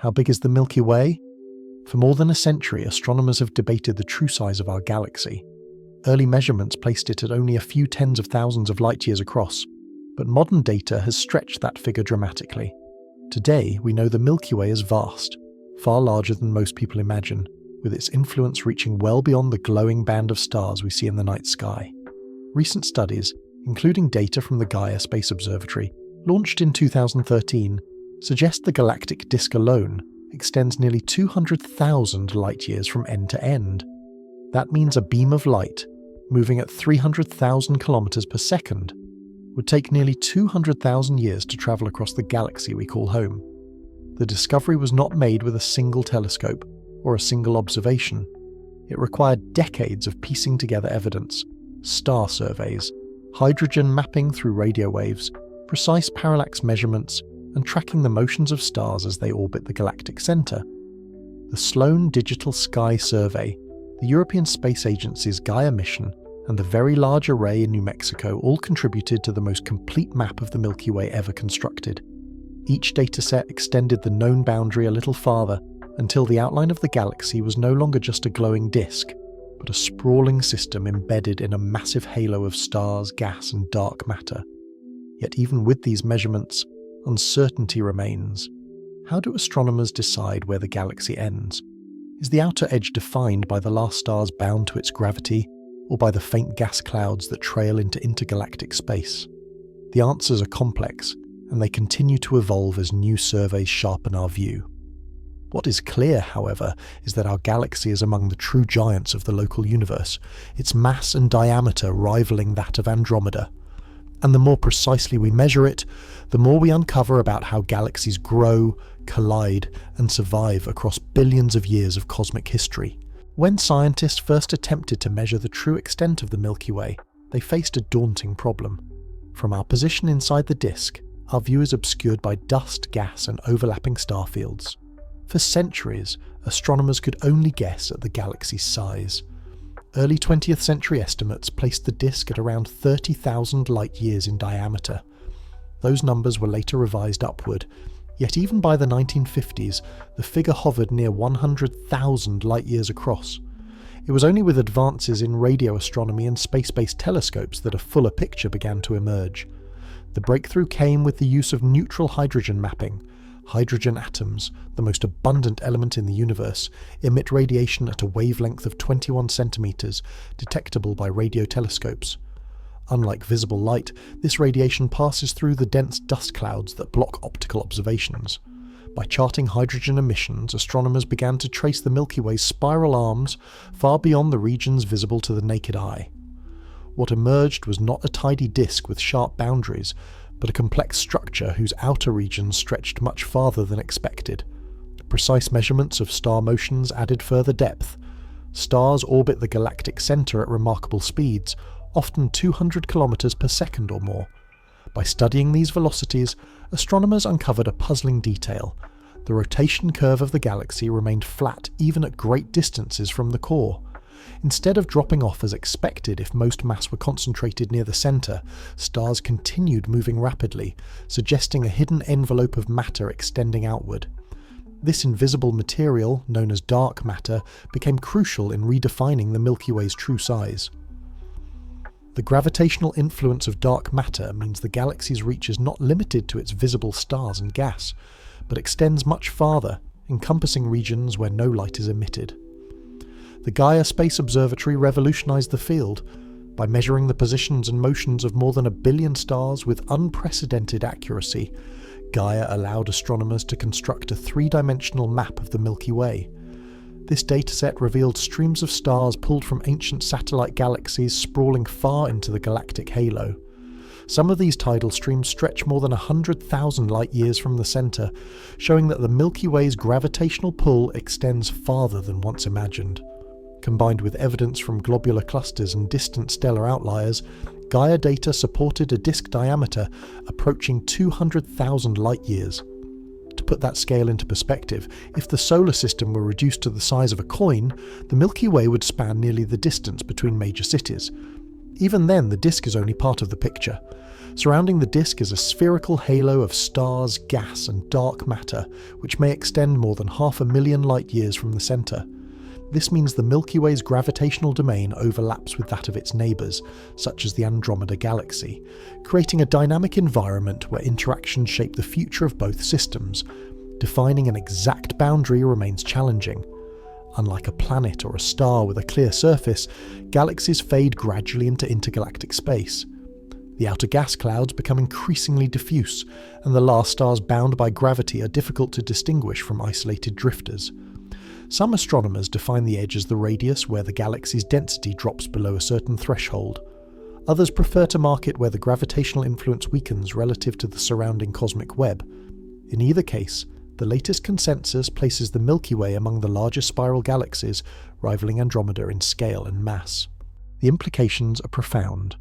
How big is the Milky Way? For more than a century, astronomers have debated the true size of our galaxy. Early measurements placed it at only a few tens of thousands of light years across, but modern data has stretched that figure dramatically. Today, we know the Milky Way is vast, far larger than most people imagine, with its influence reaching well beyond the glowing band of stars we see in the night sky. Recent studies, including data from the Gaia Space Observatory, launched in 2013, suggest the galactic disk alone extends nearly 200,000 light-years from end to end. That means a beam of light, moving at 300,000 kilometers per second, would take nearly 200,000 years to travel across the galaxy we call home. The discovery was not made with a single telescope or a single observation. It required decades of piecing together evidence, star surveys, hydrogen mapping through radio waves, precise parallax measurements, and tracking the motions of stars as they orbit the galactic center. The Sloan Digital Sky Survey, the European Space Agency's Gaia mission, and the Very Large Array in New Mexico all contributed to the most complete map of the Milky Way ever constructed. Each dataset extended the known boundary a little farther until the outline of the galaxy was no longer just a glowing disk, but a sprawling system embedded in a massive halo of stars, gas, and dark matter. Yet even with these measurements, uncertainty remains. How do astronomers decide where the galaxy ends? Is the outer edge defined by the last stars bound to its gravity, or by the faint gas clouds that trail into intergalactic space? The answers are complex, and they continue to evolve as new surveys sharpen our view. What is clear, however, is that our galaxy is among the true giants of the local universe, its mass and diameter rivaling that of Andromeda. And the more precisely we measure it, the more we uncover about how galaxies grow, collide, and survive across billions of years of cosmic history. When scientists first attempted to measure the true extent of the Milky Way, they faced a daunting problem. From our position inside the disk, our view is obscured by dust, gas, and overlapping star fields. For centuries, astronomers could only guess at the galaxy's size. Early 20th century estimates placed the disk at around 30,000 light-years in diameter. Those numbers were later revised upward, yet even by the 1950s, the figure hovered near 100,000 light-years across. It was only with advances in radio astronomy and space-based telescopes that a fuller picture began to emerge. The breakthrough came with the use of neutral hydrogen mapping. Hydrogen atoms, the most abundant element in the universe, emit radiation at a wavelength of 21 centimeters, detectable by radio telescopes. Unlike visible light, this radiation passes through the dense dust clouds that block optical observations. By charting hydrogen emissions, astronomers began to trace the Milky Way's spiral arms far beyond the regions visible to the naked eye. What emerged was not a tidy disk with sharp boundaries, but a complex structure whose outer regions stretched much farther than expected. Precise measurements of star motions added further depth. Stars orbit the galactic center at remarkable speeds, often 200 kilometers per second or more. By studying these velocities, astronomers uncovered a puzzling detail. The rotation curve of the galaxy remained flat even at great distances from the core. Instead of dropping off as expected if most mass were concentrated near the center, stars continued moving rapidly, suggesting a hidden envelope of matter extending outward. This invisible material, known as dark matter, became crucial in redefining the Milky Way's true size. The gravitational influence of dark matter means the galaxy's reach is not limited to its visible stars and gas, but extends much farther, encompassing regions where no light is emitted. The Gaia Space Observatory revolutionized the field. By measuring the positions and motions of more than 1 billion stars with unprecedented accuracy, Gaia allowed astronomers to construct a three-dimensional map of the Milky Way. This dataset revealed streams of stars pulled from ancient satellite galaxies sprawling far into the galactic halo. Some of these tidal streams stretch more than 100,000 light-years from the center, showing that the Milky Way's gravitational pull extends farther than once imagined. Combined with evidence from globular clusters and distant stellar outliers, Gaia data supported a disk diameter approaching 200,000 light-years. To put that scale into perspective, if the solar system were reduced to the size of a coin, the Milky Way would span nearly the distance between major cities. Even then, the disk is only part of the picture. Surrounding the disk is a spherical halo of stars, gas, and dark matter, which may extend more than 500,000 light-years from the centre. This means the Milky Way's gravitational domain overlaps with that of its neighbours, such as the Andromeda Galaxy, creating a dynamic environment where interactions shape the future of both systems. Defining an exact boundary remains challenging. Unlike a planet or a star with a clear surface, galaxies fade gradually into intergalactic space. The outer gas clouds become increasingly diffuse, and the last stars bound by gravity are difficult to distinguish from isolated drifters. Some astronomers define the edge as the radius where the galaxy's density drops below a certain threshold. Others prefer to mark it where the gravitational influence weakens relative to the surrounding cosmic web. In either case, the latest consensus places the Milky Way among the largest spiral galaxies, rivaling Andromeda in scale and mass. The implications are profound.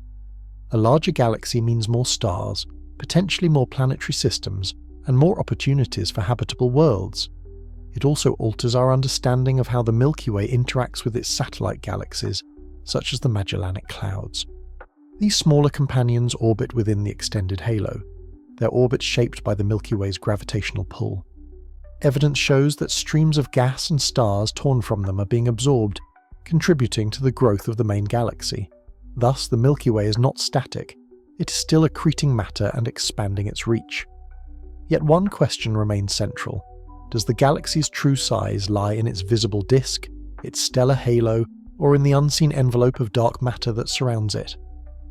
A larger galaxy means more stars, potentially more planetary systems, and more opportunities for habitable worlds. It also alters our understanding of how the Milky Way interacts with its satellite galaxies, such as the Magellanic Clouds. These smaller companions orbit within the extended halo, their orbits shaped by the Milky Way's gravitational pull. Evidence shows that streams of gas and stars torn from them are being absorbed, contributing to the growth of the main galaxy. Thus, the Milky Way is not static, it is still accreting matter and expanding its reach. Yet one question remains central. Does the galaxy's true size lie in its visible disk, its stellar halo, or in the unseen envelope of dark matter that surrounds it?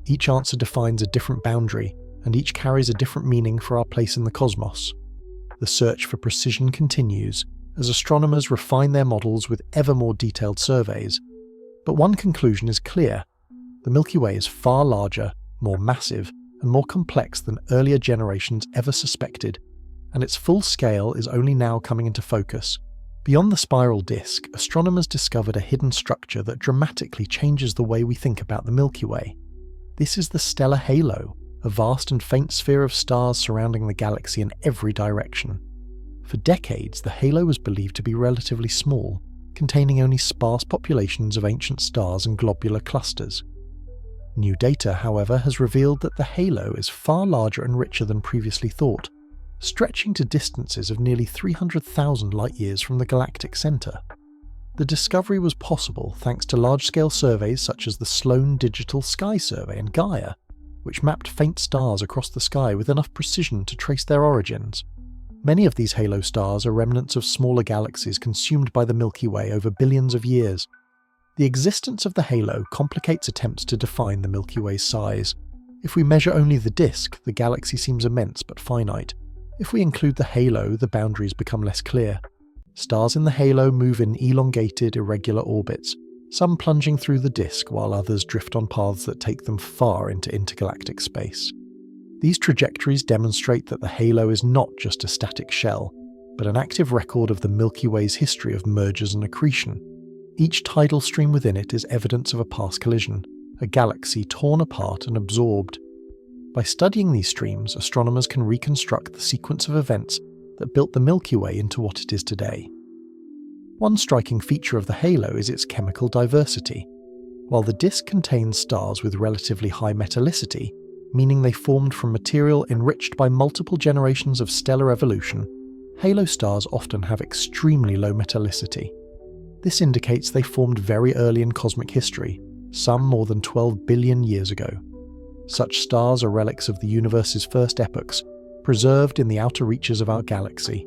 Each answer defines a different boundary, and each carries a different meaning for our place in the cosmos. The search for precision continues as astronomers refine their models with ever more detailed surveys. But one conclusion is clear. The Milky Way is far larger, more massive, and more complex than earlier generations ever suspected, and its full scale is only now coming into focus. Beyond the spiral disk, astronomers discovered a hidden structure that dramatically changes the way we think about the Milky Way. This is the stellar halo, a vast and faint sphere of stars surrounding the galaxy in every direction. For decades, the halo was believed to be relatively small, containing only sparse populations of ancient stars and globular clusters. New data, however, has revealed that the halo is far larger and richer than previously thought, stretching to distances of nearly 300,000 light-years from the galactic centre. The discovery was possible thanks to large-scale surveys such as the Sloan Digital Sky Survey and Gaia, which mapped faint stars across the sky with enough precision to trace their origins. Many of these halo stars are remnants of smaller galaxies consumed by the Milky Way over billions of years. The existence of the halo complicates attempts to define the Milky Way's size. If we measure only the disk, the galaxy seems immense but finite. If we include the halo, the boundaries become less clear. Stars in the halo move in elongated, irregular orbits, some plunging through the disk while others drift on paths that take them far into intergalactic space. These trajectories demonstrate that the halo is not just a static shell, but an active record of the Milky Way's history of mergers and accretion. Each tidal stream within it is evidence of a past collision, a galaxy torn apart and absorbed. By studying these streams, astronomers can reconstruct the sequence of events that built the Milky Way into what it is today. One striking feature of the halo is its chemical diversity. While the disk contains stars with relatively high metallicity, meaning they formed from material enriched by multiple generations of stellar evolution, halo stars often have extremely low metallicity. This indicates they formed very early in cosmic history, some more than 12 billion years ago. Such stars are relics of the universe's first epochs, preserved in the outer reaches of our galaxy.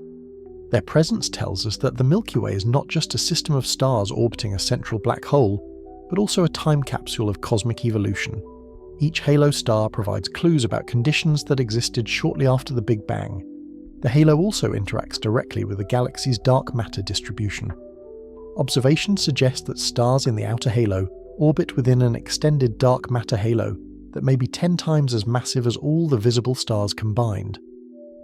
Their presence tells us that the Milky Way is not just a system of stars orbiting a central black hole, but also a time capsule of cosmic evolution. Each halo star provides clues about conditions that existed shortly after the Big Bang. The halo also interacts directly with the galaxy's dark matter distribution. Observations suggest that stars in the outer halo orbit within an extended dark matter halo that may be 10 times as massive as all the visible stars combined.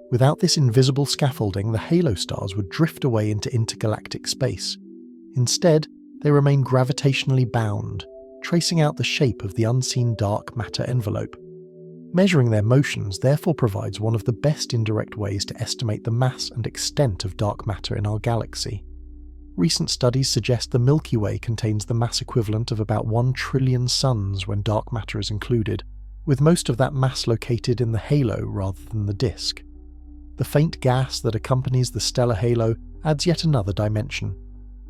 Without this invisible scaffolding, the halo stars would drift away into intergalactic space. Instead, they remain gravitationally bound, tracing out the shape of the unseen dark matter envelope. Measuring their motions therefore provides one of the best indirect ways to estimate the mass and extent of dark matter in our galaxy. Recent studies suggest the Milky Way contains the mass equivalent of about 1 trillion suns when dark matter is included, with most of that mass located in the halo rather than the disk. The faint gas that accompanies the stellar halo adds yet another dimension.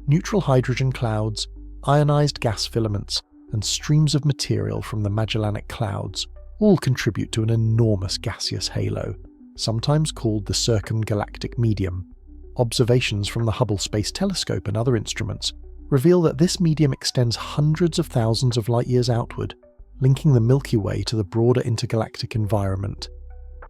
Neutral hydrogen clouds, ionized gas filaments, and streams of material from the Magellanic Clouds all contribute to an enormous gaseous halo, sometimes called the circumgalactic medium. Observations from the Hubble Space Telescope and other instruments reveal that this medium extends hundreds of thousands of light-years outward, linking the Milky Way to the broader intergalactic environment.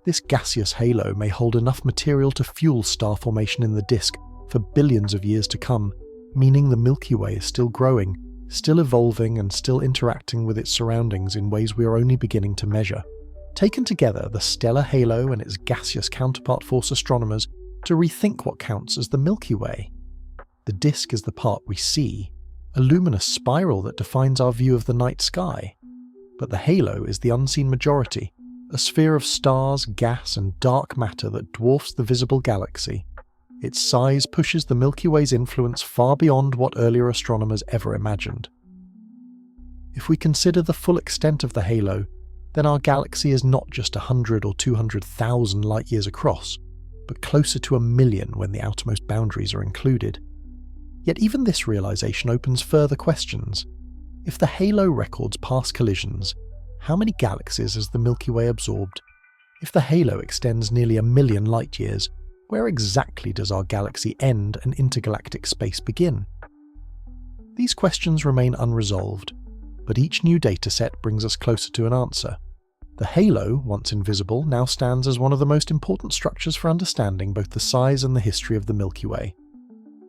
This gaseous halo may hold enough material to fuel star formation in the disk for billions of years to come, meaning the Milky Way is still growing, still evolving, and still interacting with its surroundings in ways we are only beginning to measure. Taken together, the stellar halo and its gaseous counterpart force astronomers to rethink what counts as the Milky Way. The disk is the part we see, a luminous spiral that defines our view of the night sky. But the halo is the unseen majority, a sphere of stars, gas, and dark matter that dwarfs the visible galaxy. Its size pushes the Milky Way's influence far beyond what earlier astronomers ever imagined. If we consider the full extent of the halo, then our galaxy is not just 100 or 200,000 light-years across, but closer to 1 million when the outermost boundaries are included. Yet even this realization opens further questions. If the halo records past collisions, how many galaxies has the Milky Way absorbed? If the halo extends nearly 1 million light-years, where exactly does our galaxy end and intergalactic space begin? These questions remain unresolved, but each new dataset brings us closer to an answer. The halo, once invisible, now stands as one of the most important structures for understanding both the size and the history of the Milky Way.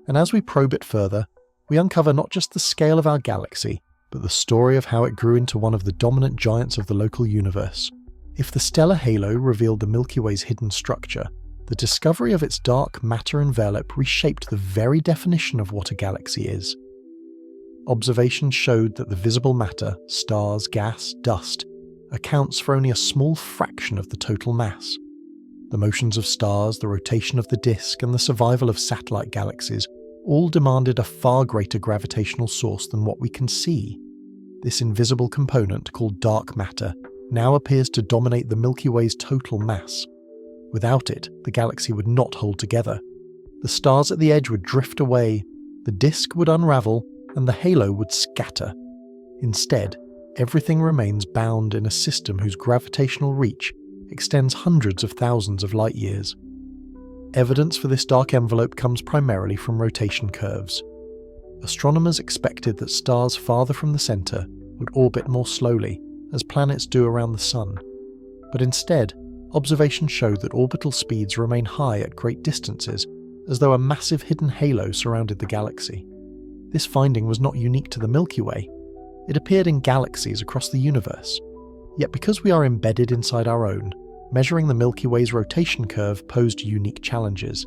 And as we probe it further, we uncover not just the scale of our galaxy, but the story of how it grew into one of the dominant giants of the local universe. If the stellar halo revealed the Milky Way's hidden structure, the discovery of its dark matter envelope reshaped the very definition of what a galaxy is. Observations showed that the visible matter, stars, gas, dust, accounts for only a small fraction of the total mass. The motions of stars, the rotation of the disk, and the survival of satellite galaxies all demanded a far greater gravitational source than what we can see. This invisible component, called dark matter, now appears to dominate the Milky Way's total mass. Without it, the galaxy would not hold together. The stars at the edge would drift away, the disk would unravel, and the halo would scatter. Instead, everything remains bound in a system whose gravitational reach extends hundreds of thousands of light-years. Evidence for this dark envelope comes primarily from rotation curves. Astronomers expected that stars farther from the centre would orbit more slowly, as planets do around the Sun. But instead, observations showed that orbital speeds remain high at great distances, as though a massive hidden halo surrounded the galaxy. This finding was not unique to the Milky Way. It appeared in galaxies across the universe. Yet because we are embedded inside our own, measuring the Milky Way's rotation curve posed unique challenges.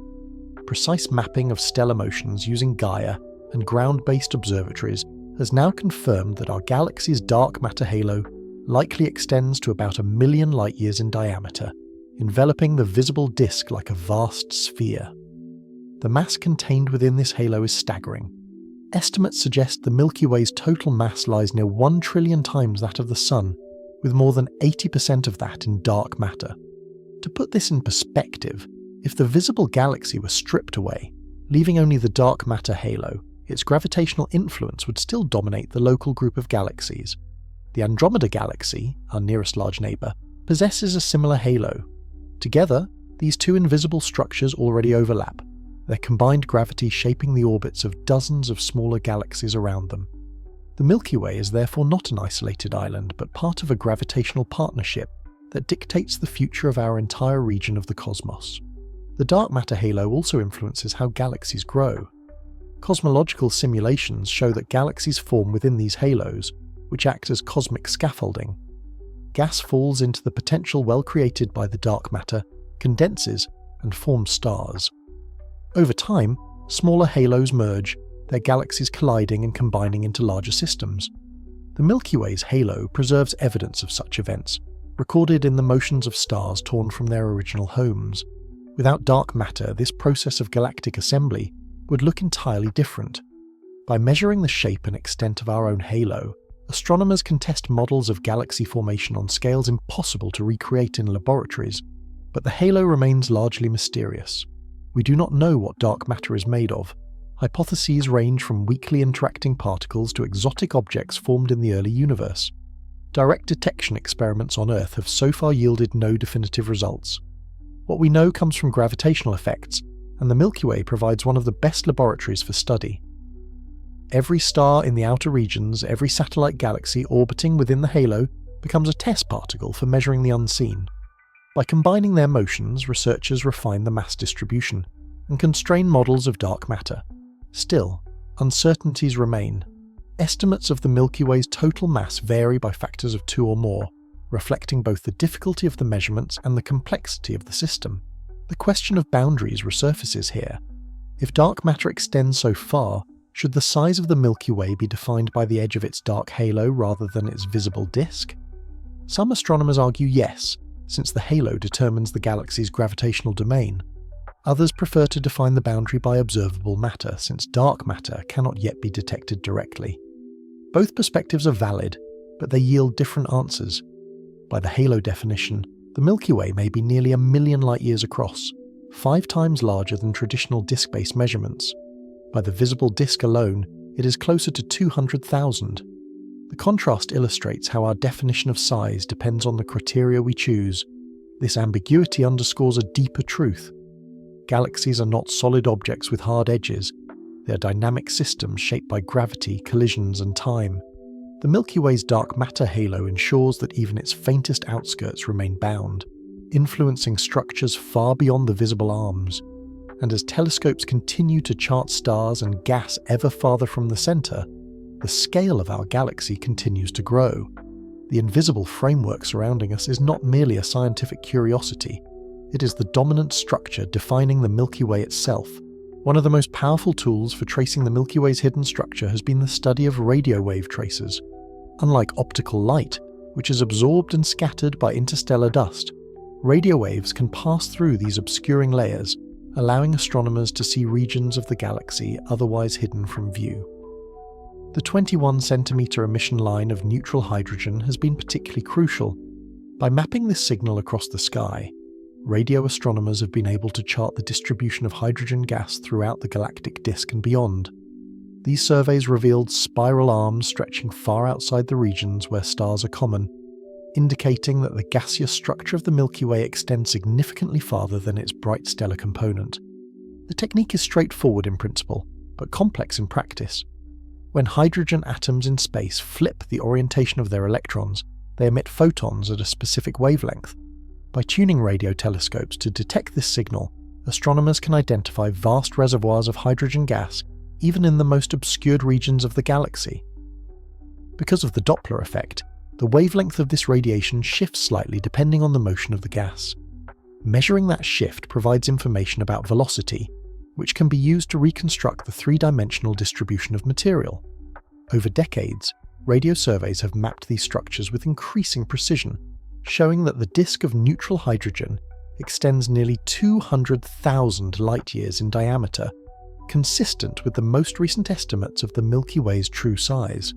Precise mapping of stellar motions using Gaia and ground-based observatories has now confirmed that our galaxy's dark matter halo likely extends to about 1 million light-years in diameter, enveloping the visible disk like a vast sphere. The mass contained within this halo is staggering. Estimates suggest the Milky Way's total mass lies near 1 trillion times that of the Sun, with more than 80% of that in dark matter. To put this in perspective, if the visible galaxy were stripped away, leaving only the dark matter halo, its gravitational influence would still dominate the local group of galaxies. The Andromeda Galaxy, our nearest large neighbour, possesses a similar halo. Together, these two invisible structures already overlap, their combined gravity shaping the orbits of dozens of smaller galaxies around them. The Milky Way is therefore not an isolated island, but part of a gravitational partnership that dictates the future of our entire region of the cosmos. The dark matter halo also influences how galaxies grow. Cosmological simulations show that galaxies form within these halos, which act as cosmic scaffolding. Gas falls into the potential well created by the dark matter, condenses, and forms stars. Over time, smaller halos merge, their galaxies colliding and combining into larger systems. The Milky Way's halo preserves evidence of such events, recorded in the motions of stars torn from their original homes. Without dark matter, this process of galactic assembly would look entirely different. By measuring the shape and extent of our own halo, astronomers can test models of galaxy formation on scales impossible to recreate in laboratories, but the halo remains largely mysterious. We do not know what dark matter is made of. Hypotheses range from weakly interacting particles to exotic objects formed in the early universe. Direct detection experiments on Earth have so far yielded no definitive results. What we know comes from gravitational effects, and the Milky Way provides one of the best laboratories for study. Every star in the outer regions, every satellite galaxy orbiting within the halo, becomes a test particle for measuring the unseen. By combining their motions, researchers refine the mass distribution and constrain models of dark matter. Still, uncertainties remain. Estimates of the Milky Way's total mass vary by factors of 2 or more, reflecting both the difficulty of the measurements and the complexity of the system. The question of boundaries resurfaces here. If dark matter extends so far, should the size of the Milky Way be defined by the edge of its dark halo rather than its visible disk? Some astronomers argue yes, since the halo determines the galaxy's gravitational domain. Others prefer to define the boundary by observable matter, since dark matter cannot yet be detected directly. Both perspectives are valid, but they yield different answers. By the halo definition, the Milky Way may be nearly 1 million light-years across, 5 times larger than traditional disk-based measurements. By the visible disk alone, it is closer to 200,000. The contrast illustrates how our definition of size depends on the criteria we choose. This ambiguity underscores a deeper truth. Galaxies are not solid objects with hard edges. They are dynamic systems shaped by gravity, collisions, and time. The Milky Way's dark matter halo ensures that even its faintest outskirts remain bound, influencing structures far beyond the visible arms. And as telescopes continue to chart stars and gas ever farther from the center, the scale of our galaxy continues to grow. The invisible framework surrounding us is not merely a scientific curiosity. It is the dominant structure defining the Milky Way itself. One of the most powerful tools for tracing the Milky Way's hidden structure has been the study of radio wave tracers. Unlike optical light, which is absorbed and scattered by interstellar dust, radio waves can pass through these obscuring layers, allowing astronomers to see regions of the galaxy otherwise hidden from view. The 21-centimeter emission line of neutral hydrogen has been particularly crucial. By mapping this signal across the sky, radio astronomers have been able to chart the distribution of hydrogen gas throughout the galactic disk and beyond. These surveys revealed spiral arms stretching far outside the regions where stars are common, indicating that the gaseous structure of the Milky Way extends significantly farther than its bright stellar component. The technique is straightforward in principle, but complex in practice. When hydrogen atoms in space flip the orientation of their electrons, they emit photons at a specific wavelength. By tuning radio telescopes to detect this signal, astronomers can identify vast reservoirs of hydrogen gas even in the most obscured regions of the galaxy. Because of the Doppler effect, the wavelength of this radiation shifts slightly depending on the motion of the gas. Measuring that shift provides information about velocity, which can be used to reconstruct the 3-dimensional distribution of material. Over decades, radio surveys have mapped these structures with increasing precision, showing that the disk of neutral hydrogen extends nearly 200,000 light-years in diameter, consistent with the most recent estimates of the Milky Way's true size.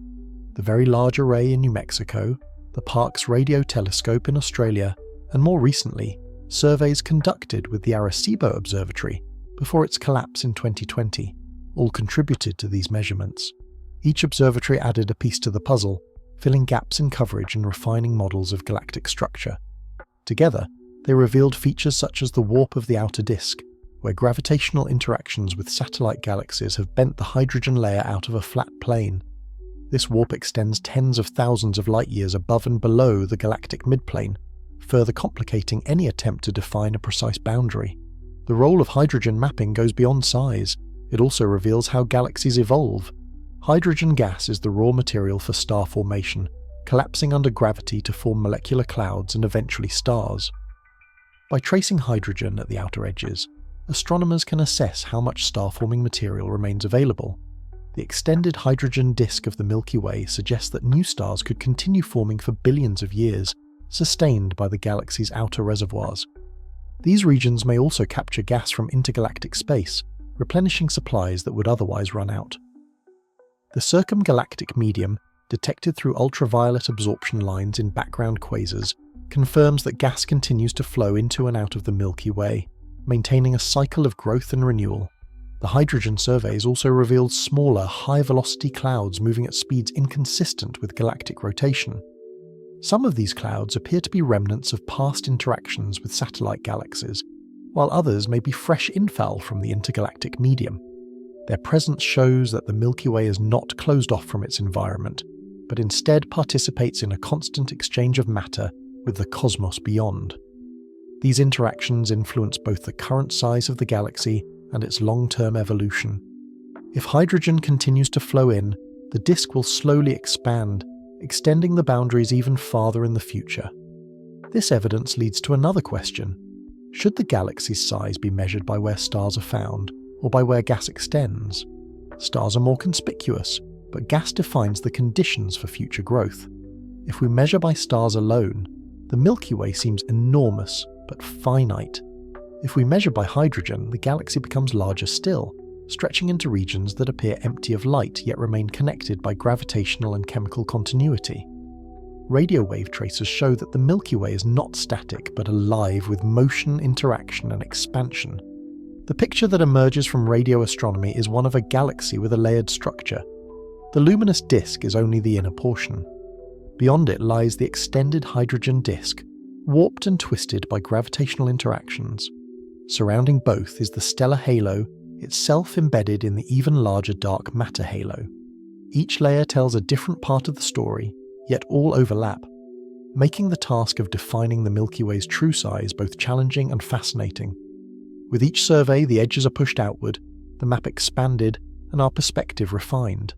The Very Large Array in New Mexico, the Parkes Radio Telescope in Australia, and more recently, surveys conducted with the Arecibo Observatory before its collapse in 2020, all contributed to these measurements. Each observatory added a piece to the puzzle, filling gaps in coverage and refining models of galactic structure. Together, they revealed features such as the warp of the outer disk, where gravitational interactions with satellite galaxies have bent the hydrogen layer out of a flat plane. This warp extends tens of thousands of light-years above and below the galactic midplane, further complicating any attempt to define a precise boundary. The role of hydrogen mapping goes beyond size. It also reveals how galaxies evolve. Hydrogen gas is the raw material for star formation, collapsing under gravity to form molecular clouds and eventually stars. By tracing hydrogen at the outer edges, astronomers can assess how much star-forming material remains available. The extended hydrogen disk of the Milky Way suggests that new stars could continue forming for billions of years, sustained by the galaxy's outer reservoirs. These regions may also capture gas from intergalactic space, replenishing supplies that would otherwise run out. The circumgalactic medium, detected through ultraviolet absorption lines in background quasars, confirms that gas continues to flow into and out of the Milky Way, maintaining a cycle of growth and renewal. The hydrogen surveys also revealed smaller, high-velocity clouds moving at speeds inconsistent with galactic rotation. Some of these clouds appear to be remnants of past interactions with satellite galaxies, while others may be fresh infall from the intergalactic medium. Their presence shows that the Milky Way is not closed off from its environment, but instead participates in a constant exchange of matter with the cosmos beyond. These interactions influence both the current size of the galaxy and its long-term evolution. If hydrogen continues to flow in, the disk will slowly expand, extending the boundaries even farther in the future. This evidence leads to another question. Should the galaxy's size be measured by where stars are found, or by where gas extends? Stars are more conspicuous, but gas defines the conditions for future growth. If we measure by stars alone, the Milky Way seems enormous, but finite. If we measure by hydrogen, the galaxy becomes larger still, stretching into regions that appear empty of light yet remain connected by gravitational and chemical continuity. Radio wave tracers show that the Milky Way is not static but alive with motion, interaction, and expansion. The picture that emerges from radio astronomy is one of a galaxy with a layered structure. The luminous disk is only the inner portion. Beyond it lies the extended hydrogen disk, warped and twisted by gravitational interactions. Surrounding both is the stellar halo, itself embedded in the even larger dark matter halo. Each layer tells a different part of the story, yet all overlap, making the task of defining the Milky Way's true size both challenging and fascinating. With each survey, the edges are pushed outward, the map expanded, and our perspective refined.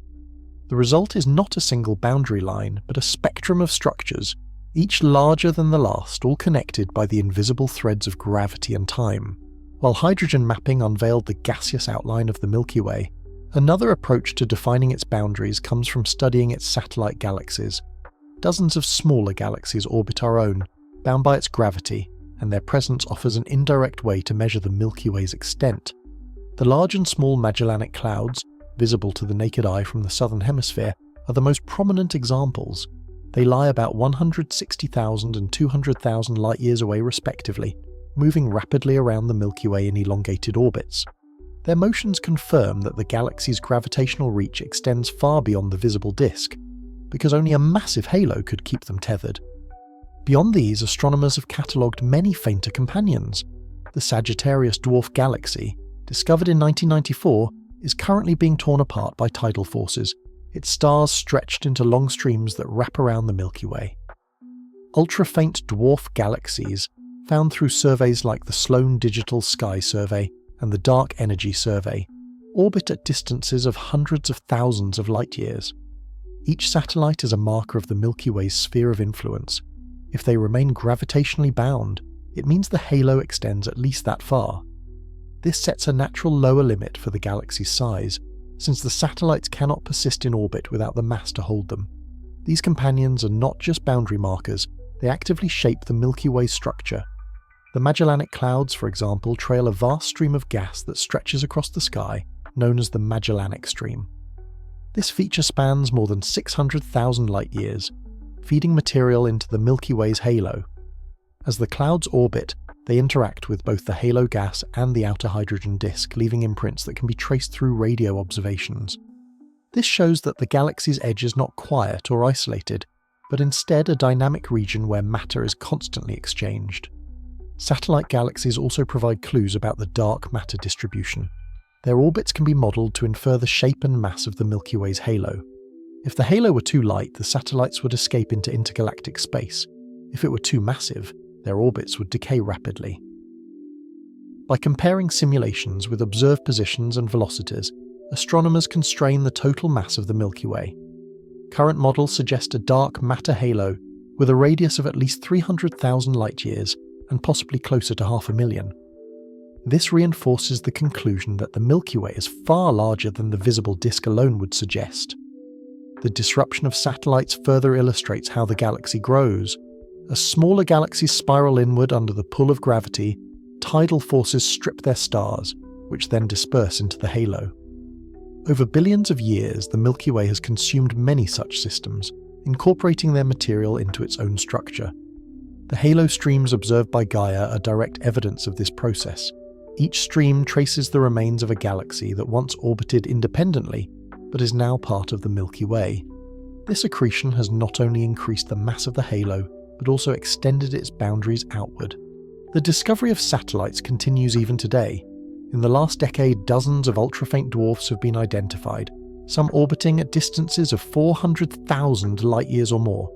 The result is not a single boundary line, but a spectrum of structures, each larger than the last, all connected by the invisible threads of gravity and time. While hydrogen mapping unveiled the gaseous outline of the Milky Way, another approach to defining its boundaries comes from studying its satellite galaxies. Dozens of smaller galaxies orbit our own, bound by its gravity, and their presence offers an indirect way to measure the Milky Way's extent. The large and small Magellanic Clouds, visible to the naked eye from the southern hemisphere, are the most prominent examples. They lie about 160,000 and 200,000 light-years away respectively, moving rapidly around the Milky Way in elongated orbits. Their motions confirm that the galaxy's gravitational reach extends far beyond the visible disk, because only a massive halo could keep them tethered. Beyond these, astronomers have catalogued many fainter companions. The Sagittarius dwarf galaxy, discovered in 1994, is currently being torn apart by tidal forces, its stars stretched into long streams that wrap around the Milky Way. Ultra-faint dwarf galaxies, found through surveys like the Sloan Digital Sky Survey and the Dark Energy Survey, orbit at distances of hundreds of thousands of light-years. Each satellite is a marker of the Milky Way's sphere of influence. If they remain gravitationally bound, it means the halo extends at least that far. This sets a natural lower limit for the galaxy's size, since the satellites cannot persist in orbit without the mass to hold them. These companions are not just boundary markers, they actively shape the Milky Way structure. The Magellanic Clouds, for example, trail a vast stream of gas that stretches across the sky, known as the Magellanic Stream. This feature spans more than 600,000 light-years, feeding material into the Milky Way's halo. As the clouds orbit, they interact with both the halo gas and the outer hydrogen disk, leaving imprints that can be traced through radio observations. This shows that the galaxy's edge is not quiet or isolated, but instead a dynamic region where matter is constantly exchanged. Satellite galaxies also provide clues about the dark matter distribution. Their orbits can be modelled to infer the shape and mass of the Milky Way's halo. If the halo were too light, the satellites would escape into intergalactic space. If it were too massive, their orbits would decay rapidly. By comparing simulations with observed positions and velocities, astronomers constrain the total mass of the Milky Way. Current models suggest a dark matter halo with a radius of at least 300,000 light-years and possibly closer to 500,000. This reinforces the conclusion that the Milky Way is far larger than the visible disk alone would suggest. The disruption of satellites further illustrates how the galaxy grows. As smaller galaxies spiral inward under the pull of gravity, tidal forces strip their stars, which then disperse into the halo. Over billions of years, the Milky Way has consumed many such systems, incorporating their material into its own structure. The halo streams observed by Gaia are direct evidence of this process. Each stream traces the remains of a galaxy that once orbited independently, but is now part of the Milky Way. This accretion has not only increased the mass of the halo, but also extended its boundaries outward. The discovery of satellites continues even today. In the last decade, dozens of ultrafaint dwarfs have been identified, some orbiting at distances of 400,000 light-years or more.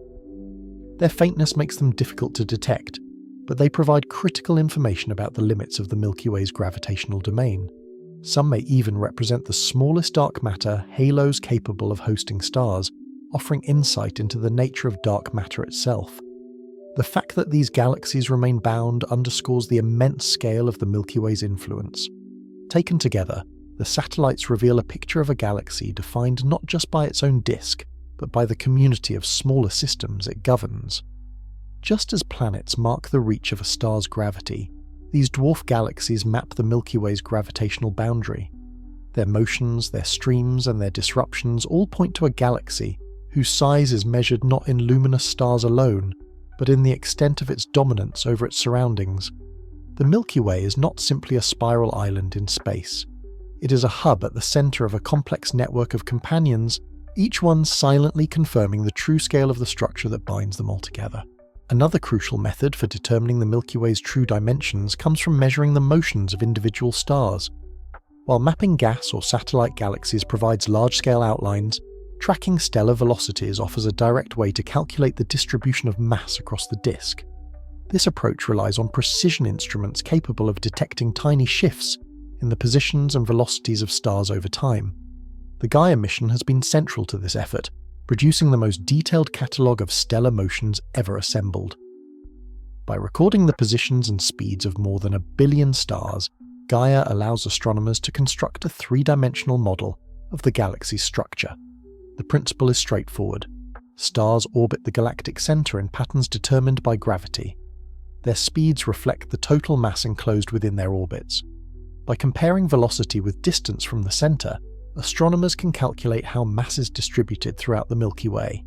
Their faintness makes them difficult to detect, but they provide critical information about the limits of the Milky Way's gravitational domain. Some may even represent the smallest dark matter halos capable of hosting stars, offering insight into the nature of dark matter itself. The fact that these galaxies remain bound underscores the immense scale of the Milky Way's influence. Taken together, the satellites reveal a picture of a galaxy defined not just by its own disk, but by the community of smaller systems it governs. Just as planets mark the reach of a star's gravity, these dwarf galaxies map the Milky Way's gravitational boundary. Their motions, their streams, and their disruptions all point to a galaxy whose size is measured not in luminous stars alone, but in the extent of its dominance over its surroundings. The Milky Way is not simply a spiral island in space. It is a hub at the center of a complex network of companions, each one silently confirming the true scale of the structure that binds them all together. Another crucial method for determining the Milky Way's true dimensions comes from measuring the motions of individual stars. While mapping gas or satellite galaxies provides large-scale outlines, tracking stellar velocities offers a direct way to calculate the distribution of mass across the disk. This approach relies on precision instruments capable of detecting tiny shifts in the positions and velocities of stars over time. The Gaia mission has been central to this effort, producing the most detailed catalogue of stellar motions ever assembled. By recording the positions and speeds of more than 1 billion stars, Gaia allows astronomers to construct a three-dimensional model of the galaxy's structure. The principle is straightforward. Stars orbit the galactic center in patterns determined by gravity. Their speeds reflect the total mass enclosed within their orbits. By comparing velocity with distance from the center, astronomers can calculate how mass is distributed throughout the Milky Way.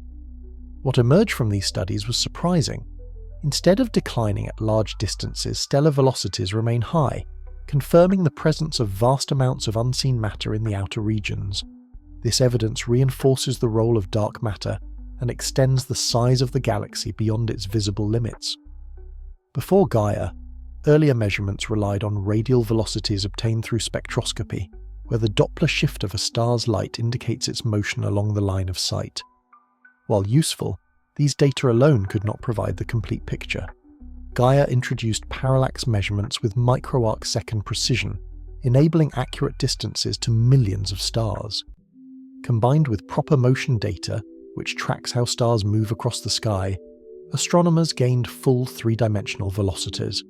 What emerged from these studies was surprising. Instead of declining at large distances, stellar velocities remain high, confirming the presence of vast amounts of unseen matter in the outer regions. This evidence reinforces the role of dark matter and extends the size of the galaxy beyond its visible limits. Before Gaia, earlier measurements relied on radial velocities obtained through spectroscopy, where the Doppler shift of a star's light indicates its motion along the line of sight. While useful, these data alone could not provide the complete picture. Gaia introduced parallax measurements with microarc-second precision, enabling accurate distances to millions of stars. Combined with proper motion data, which tracks how stars move across the sky, astronomers gained full three-dimensional velocities.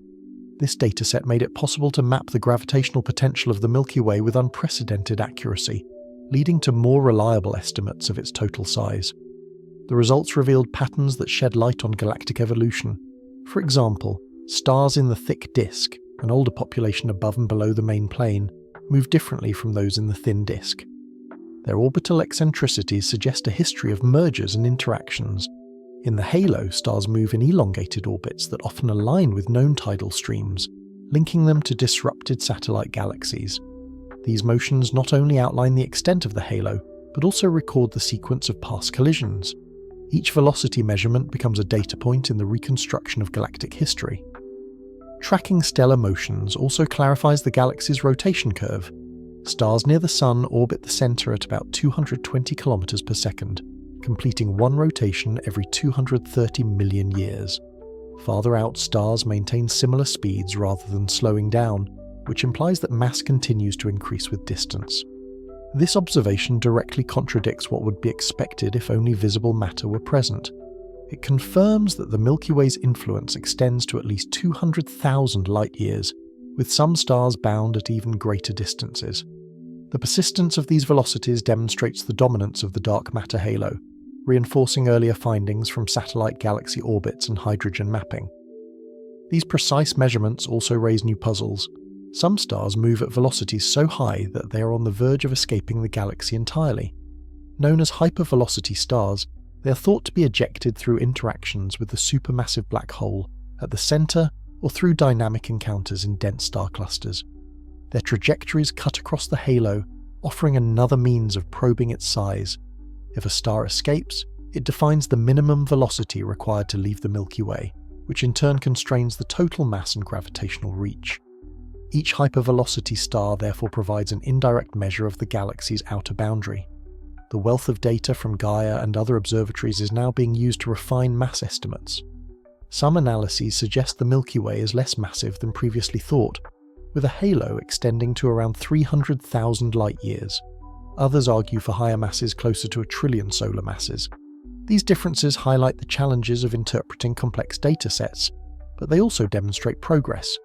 This dataset made it possible to map the gravitational potential of the Milky Way with unprecedented accuracy, leading to more reliable estimates of its total size. The results revealed patterns that shed light on galactic evolution. For example, stars in the thick disk, an older population above and below the main plane, move differently from those in the thin disk. Their orbital eccentricities suggest a history of mergers and interactions. In the halo, stars move in elongated orbits that often align with known tidal streams, linking them to disrupted satellite galaxies. These motions not only outline the extent of the halo, but also record the sequence of past collisions. Each velocity measurement becomes a data point in the reconstruction of galactic history. Tracking stellar motions also clarifies the galaxy's rotation curve. Stars near the Sun orbit the center at about 220 kilometers per second, completing one rotation every 230 million years. Farther out, stars maintain similar speeds rather than slowing down, which implies that mass continues to increase with distance. This observation directly contradicts what would be expected if only visible matter were present. It confirms that the Milky Way's influence extends to at least 200,000 light-years, with some stars bound at even greater distances. The persistence of these velocities demonstrates the dominance of the dark matter halo, reinforcing earlier findings from satellite galaxy orbits and hydrogen mapping. These precise measurements also raise new puzzles. Some stars move at velocities so high that they are on the verge of escaping the galaxy entirely. Known as hypervelocity stars, they are thought to be ejected through interactions with the supermassive black hole at the centre or through dynamic encounters in dense star clusters. Their trajectories cut across the halo, offering another means of probing its size. If a star escapes, it defines the minimum velocity required to leave the Milky Way, which in turn constrains the total mass and gravitational reach. Each hypervelocity star therefore provides an indirect measure of the galaxy's outer boundary. The wealth of data from Gaia and other observatories is now being used to refine mass estimates. Some analyses suggest the Milky Way is less massive than previously thought, with a halo extending to around 300,000 light-years. Others argue for higher masses closer to 1 trillion solar masses. These differences highlight the challenges of interpreting complex datasets, but they also demonstrate progress.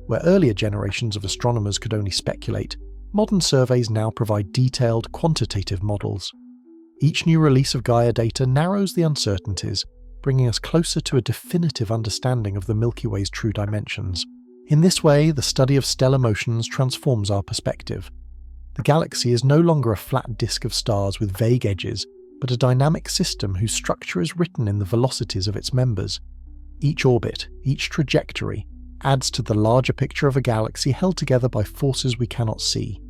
Where earlier generations of astronomers could only speculate, modern surveys now provide detailed, quantitative models. Each new release of Gaia data narrows the uncertainties, bringing us closer to a definitive understanding of the Milky Way's true dimensions. In this way, the study of stellar motions transforms our perspective. The galaxy is no longer a flat disk of stars with vague edges, but a dynamic system whose structure is written in the velocities of its members. Each orbit, each trajectory, adds to the larger picture of a galaxy held together by forces we cannot see.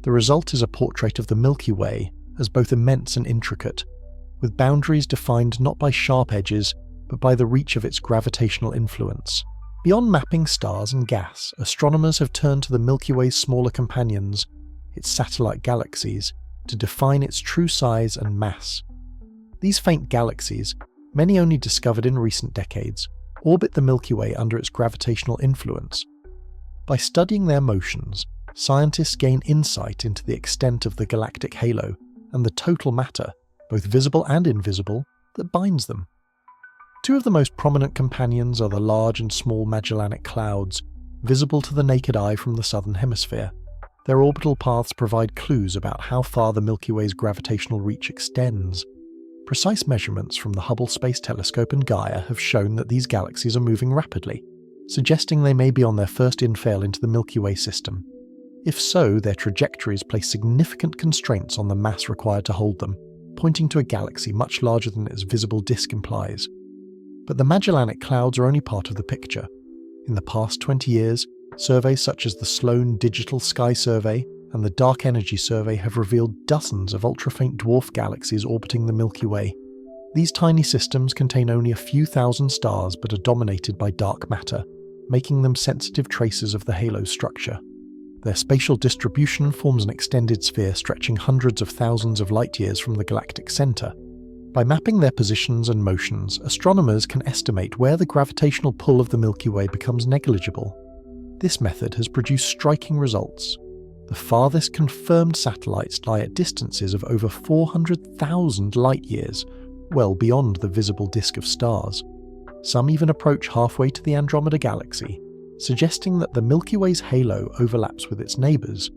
The result is a portrait of the Milky Way as both immense and intricate, with boundaries defined not by sharp edges, but by the reach of its gravitational influence. Beyond mapping stars and gas, astronomers have turned to the Milky Way's smaller companions, its satellite galaxies, to define its true size and mass. These faint galaxies, many only discovered in recent decades, orbit the Milky Way under its gravitational influence. By studying their motions, scientists gain insight into the extent of the galactic halo and the total matter, both visible and invisible, that binds them. Two of the most prominent companions are the Large and Small Magellanic Clouds, visible to the naked eye from the southern hemisphere. Their orbital paths provide clues about how far the Milky Way's gravitational reach extends. Precise measurements from the Hubble Space Telescope and Gaia have shown that these galaxies are moving rapidly, suggesting they may be on their first infill into the Milky Way system. If so, their trajectories place significant constraints on the mass required to hold them, pointing to a galaxy much larger than its visible disk implies. But the Magellanic Clouds are only part of the picture. In the past 20 years, surveys such as the Sloan Digital Sky Survey and the Dark Energy Survey have revealed dozens of ultra-faint dwarf galaxies orbiting the Milky Way. These tiny systems contain only a few thousand stars but are dominated by dark matter, making them sensitive traces of the halo's structure. Their spatial distribution forms an extended sphere stretching hundreds of thousands of light-years from the galactic center. By mapping their positions and motions, astronomers can estimate where the gravitational pull of the Milky Way becomes negligible. This method has produced striking results. The farthest confirmed satellites lie at distances of over 400,000 light-years, well beyond the visible disk of stars. Some even approach halfway to the Andromeda Galaxy, suggesting that the Milky Way's halo overlaps with its neighbours.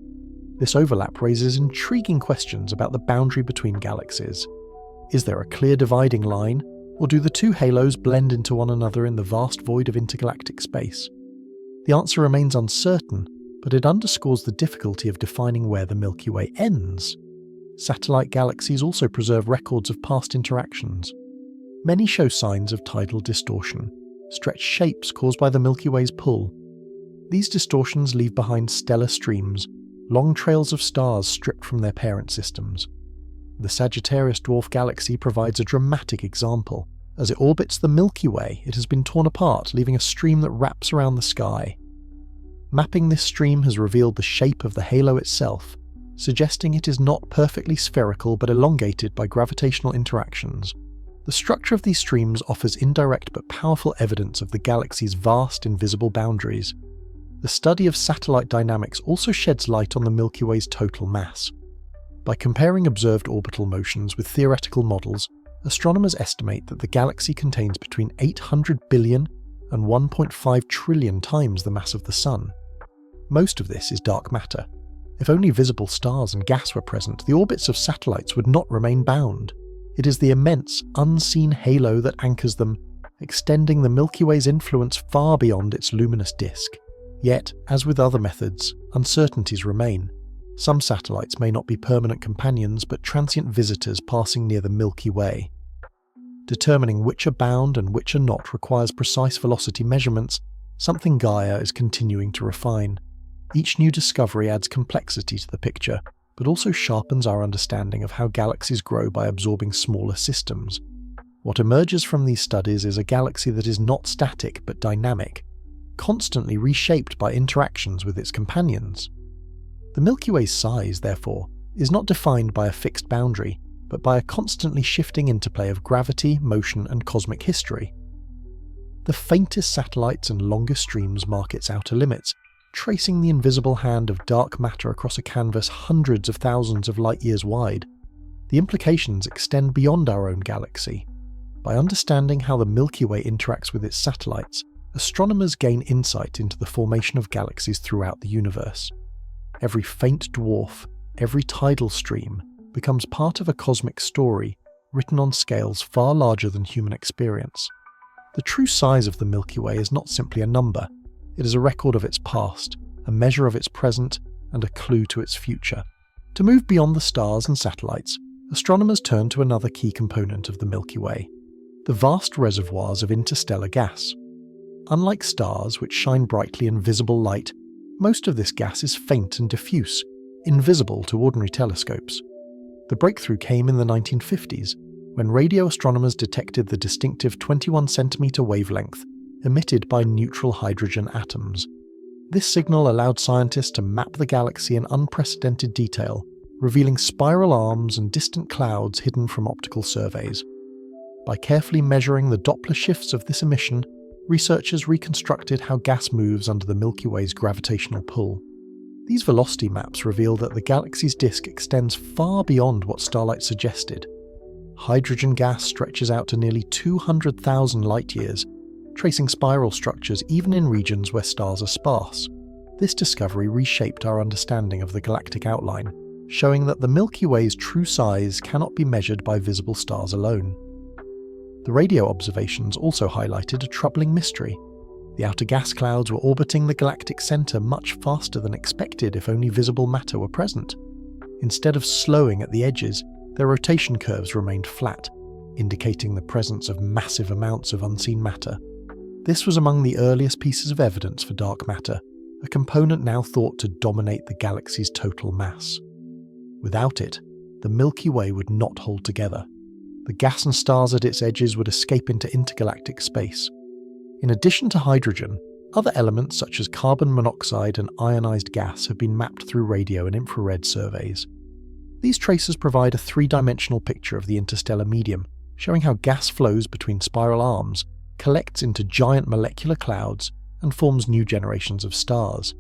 This overlap raises intriguing questions about the boundary between galaxies. Is there a clear dividing line, or do the two halos blend into one another in the vast void of intergalactic space? The answer remains uncertain, but it underscores the difficulty of defining where the Milky Way ends. Satellite galaxies also preserve records of past interactions. Many show signs of tidal distortion, stretched shapes caused by the Milky Way's pull. These distortions leave behind stellar streams, long trails of stars stripped from their parent systems. The Sagittarius dwarf galaxy provides a dramatic example. As it orbits the Milky Way, it has been torn apart, leaving a stream that wraps around the sky. Mapping this stream has revealed the shape of the halo itself, suggesting it is not perfectly spherical but elongated by gravitational interactions. The structure of these streams offers indirect but powerful evidence of the galaxy's vast invisible boundaries. The study of satellite dynamics also sheds light on the Milky Way's total mass. By comparing observed orbital motions with theoretical models, astronomers estimate that the galaxy contains between 800 billion and 1.5 trillion times the mass of the Sun. Most of this is dark matter. If only visible stars and gas were present, the orbits of satellites would not remain bound. It is the immense, unseen halo that anchors them, extending the Milky Way's influence far beyond its luminous disk. Yet, as with other methods, uncertainties remain. Some satellites may not be permanent companions but transient visitors passing near the Milky Way. Determining which are bound and which are not requires precise velocity measurements, something Gaia is continuing to refine. Each new discovery adds complexity to the picture, but also sharpens our understanding of how galaxies grow by absorbing smaller systems. What emerges from these studies is a galaxy that is not static but dynamic, constantly reshaped by interactions with its companions. The Milky Way's size, therefore, is not defined by a fixed boundary, but by a constantly shifting interplay of gravity, motion, and cosmic history. The faintest satellites and longest streams mark its outer limits, tracing the invisible hand of dark matter across a canvas hundreds of thousands of light-years wide. The implications extend beyond our own galaxy. By understanding how the Milky Way interacts with its satellites, astronomers gain insight into the formation of galaxies throughout the universe. Every faint dwarf, every tidal stream, becomes part of a cosmic story written on scales far larger than human experience. The true size of the Milky Way is not simply a number. It is a record of its past, a measure of its present, and a clue to its future. To move beyond the stars and satellites, astronomers turn to another key component of the Milky Way: the vast reservoirs of interstellar gas. Unlike stars, which shine brightly in visible light, most of this gas is faint and diffuse, invisible to ordinary telescopes. The breakthrough came in the 1950s, when radio astronomers detected the distinctive 21-centimeter wavelength emitted by neutral hydrogen atoms. This signal allowed scientists to map the galaxy in unprecedented detail, revealing spiral arms and distant clouds hidden from optical surveys. By carefully measuring the Doppler shifts of this emission, researchers reconstructed how gas moves under the Milky Way's gravitational pull. These velocity maps reveal that the galaxy's disk extends far beyond what starlight suggested. Hydrogen gas stretches out to nearly 200,000 light-years, tracing spiral structures even in regions where stars are sparse. This discovery reshaped our understanding of the galactic outline, showing that the Milky Way's true size cannot be measured by visible stars alone. The radio observations also highlighted a troubling mystery. The outer gas clouds were orbiting the galactic center much faster than expected if only visible matter were present. Instead of slowing at the edges, their rotation curves remained flat, indicating the presence of massive amounts of unseen matter. This was among the earliest pieces of evidence for dark matter, a component now thought to dominate the galaxy's total mass. Without it, the Milky Way would not hold together. The gas and stars at its edges would escape into intergalactic space. In addition to hydrogen, other elements such as carbon monoxide and ionized gas have been mapped through radio and infrared surveys. These traces provide a three-dimensional picture of the interstellar medium, showing how gas flows between spiral arms, collects into giant molecular clouds, and forms new generations of stars.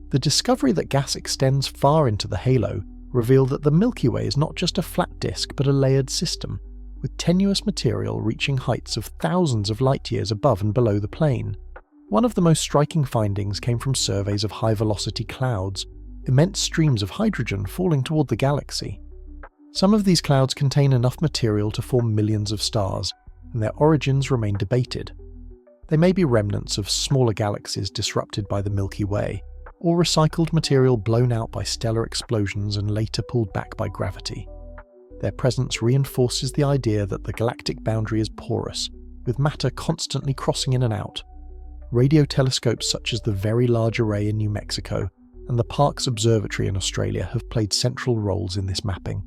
The discovery that gas extends far into the halo revealed that the Milky Way is not just a flat disk but a layered system, with tenuous material reaching heights of thousands of light-years above and below the plane. One of the most striking findings came from surveys of high-velocity clouds, immense streams of hydrogen falling toward the galaxy. Some of these clouds contain enough material to form millions of stars, and their origins remain debated. They may be remnants of smaller galaxies disrupted by the Milky Way, or recycled material blown out by stellar explosions and later pulled back by gravity. Their presence reinforces the idea that the galactic boundary is porous, with matter constantly crossing in and out. Radio telescopes such as the Very Large Array in New Mexico and the Parkes Observatory in Australia have played central roles in this mapping.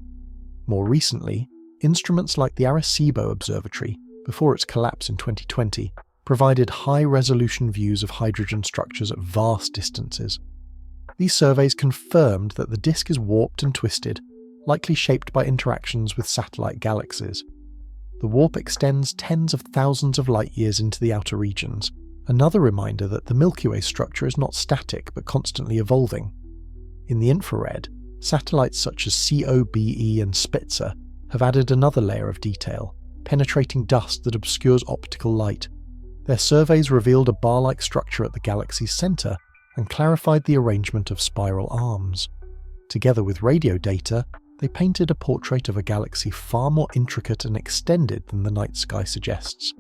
More recently, instruments like the Arecibo Observatory, before its collapse in 2020, provided high-resolution views of hydrogen structures at vast distances. These surveys confirmed that the disk is warped and twisted, likely shaped by interactions with satellite galaxies. The warp extends tens of thousands of light-years into the outer regions, another reminder that the Milky Way structure is not static but constantly evolving. In the infrared, satellites such as COBE and Spitzer have added another layer of detail, penetrating dust that obscures optical light. Their surveys revealed a bar-like structure at the galaxy's center and clarified the arrangement of spiral arms. Together with radio data, they painted a portrait of a galaxy far more intricate and extended than the night sky suggests.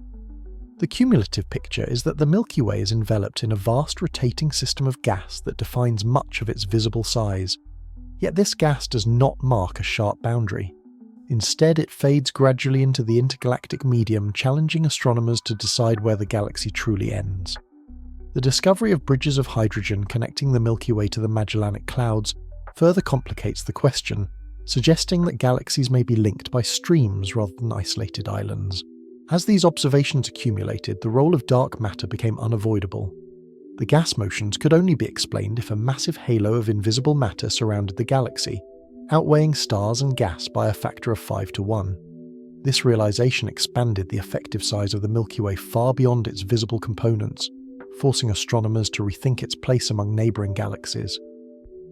The cumulative picture is that the Milky Way is enveloped in a vast rotating system of gas that defines much of its visible size. Yet this gas does not mark a sharp boundary. Instead, it fades gradually into the intergalactic medium, challenging astronomers to decide where the galaxy truly ends. The discovery of bridges of hydrogen connecting the Milky Way to the Magellanic Clouds further complicates the question, suggesting that galaxies may be linked by streams rather than isolated islands. As these observations accumulated, the role of dark matter became unavoidable. The gas motions could only be explained if a massive halo of invisible matter surrounded the galaxy, outweighing stars and gas by a factor of 5 to 1. This realization expanded the effective size of the Milky Way far beyond its visible components, forcing astronomers to rethink its place among neighbouring galaxies.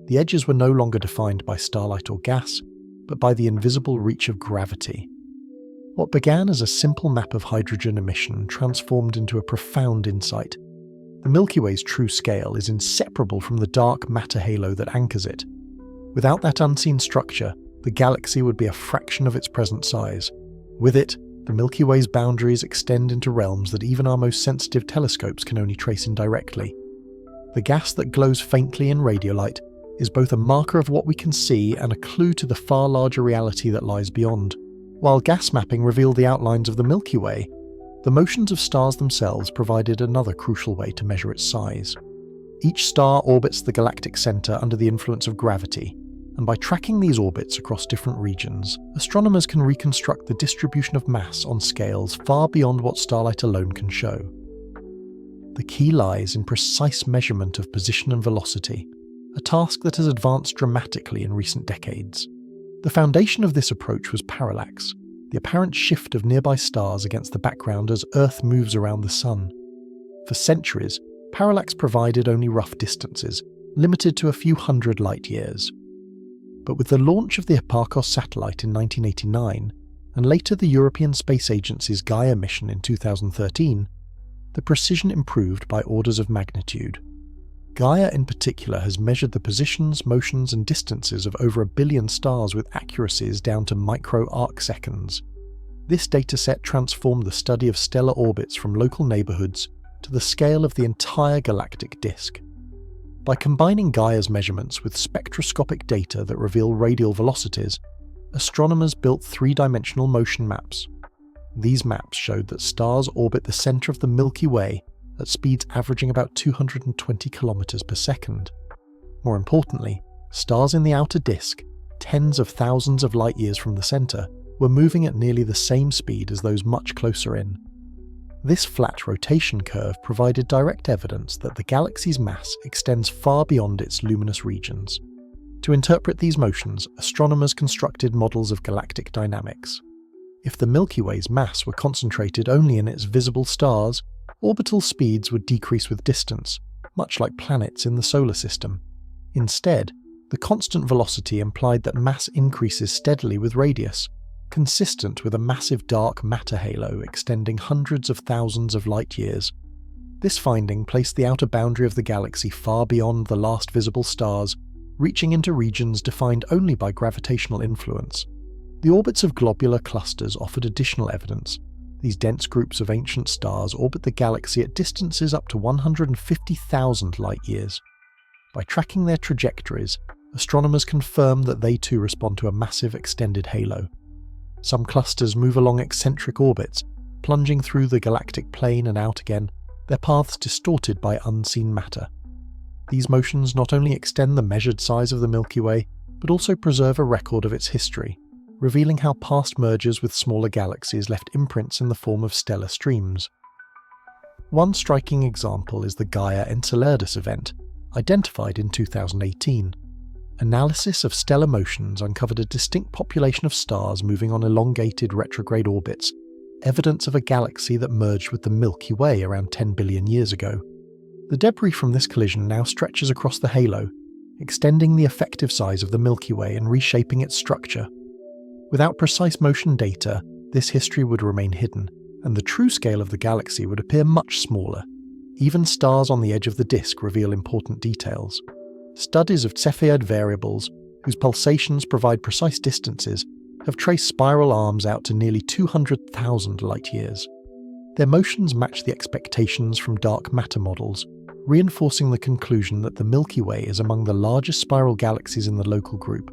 The edges were no longer defined by starlight or gas, but by the invisible reach of gravity. What began as a simple map of hydrogen emission transformed into a profound insight. The Milky Way's true scale is inseparable from the dark matter halo that anchors it. Without that unseen structure, the galaxy would be a fraction of its present size. With it, the Milky Way's boundaries extend into realms that even our most sensitive telescopes can only trace indirectly. The gas that glows faintly in radiolight is both a marker of what we can see and a clue to the far larger reality that lies beyond. While gas mapping revealed the outlines of the Milky Way, the motions of stars themselves provided another crucial way to measure its size. Each star orbits the galactic centre under the influence of gravity, and by tracking these orbits across different regions, astronomers can reconstruct the distribution of mass on scales far beyond what starlight alone can show. The key lies in precise measurement of position and velocity, a task that has advanced dramatically in recent decades. The foundation of this approach was parallax, the apparent shift of nearby stars against the background as Earth moves around the Sun. For centuries, parallax provided only rough distances, limited to a few hundred light-years. But with the launch of the Hipparcos satellite in 1989, and later the European Space Agency's Gaia mission in 2013, the precision improved by orders of magnitude. Gaia in particular has measured the positions, motions and distances of over 1 billion stars with accuracies down to micro-arc-seconds. This dataset transformed the study of stellar orbits from local neighbourhoods to the scale of the entire galactic disk. By combining Gaia's measurements with spectroscopic data that reveal radial velocities, astronomers built three-dimensional motion maps. These maps showed that stars orbit the centre of the Milky Way at speeds averaging about 220 kilometers per second. More importantly, stars in the outer disk, tens of thousands of light-years from the centre, were moving at nearly the same speed as those much closer in. This flat rotation curve provided direct evidence that the galaxy's mass extends far beyond its luminous regions. To interpret these motions, astronomers constructed models of galactic dynamics. If the Milky Way's mass were concentrated only in its visible stars, orbital speeds would decrease with distance, much like planets in the solar system. Instead, the constant velocity implied that mass increases steadily with radius, consistent with a massive dark matter halo extending hundreds of thousands of light-years. This finding placed the outer boundary of the galaxy far beyond the last visible stars, reaching into regions defined only by gravitational influence. The orbits of globular clusters offered additional evidence. These dense groups of ancient stars orbit the galaxy at distances up to 150,000 light-years. By tracking their trajectories, astronomers confirm that they too respond to a massive extended halo. Some clusters move along eccentric orbits, plunging through the galactic plane and out again, their paths distorted by unseen matter. These motions not only extend the measured size of the Milky Way, but also preserve a record of its history, revealing how past mergers with smaller galaxies left imprints in the form of stellar streams. One striking example is the Gaia Enceladus event, identified in 2018. Analysis of stellar motions uncovered a distinct population of stars moving on elongated retrograde orbits, evidence of a galaxy that merged with the Milky Way around 10 billion years ago. The debris from this collision now stretches across the halo, extending the effective size of the Milky Way and reshaping its structure. Without precise motion data, this history would remain hidden, and the true scale of the galaxy would appear much smaller. Even stars on the edge of the disk reveal important details. Studies of Cepheid variables, whose pulsations provide precise distances, have traced spiral arms out to nearly 200,000 light-years. Their motions match the expectations from dark matter models, reinforcing the conclusion that the Milky Way is among the largest spiral galaxies in the local group.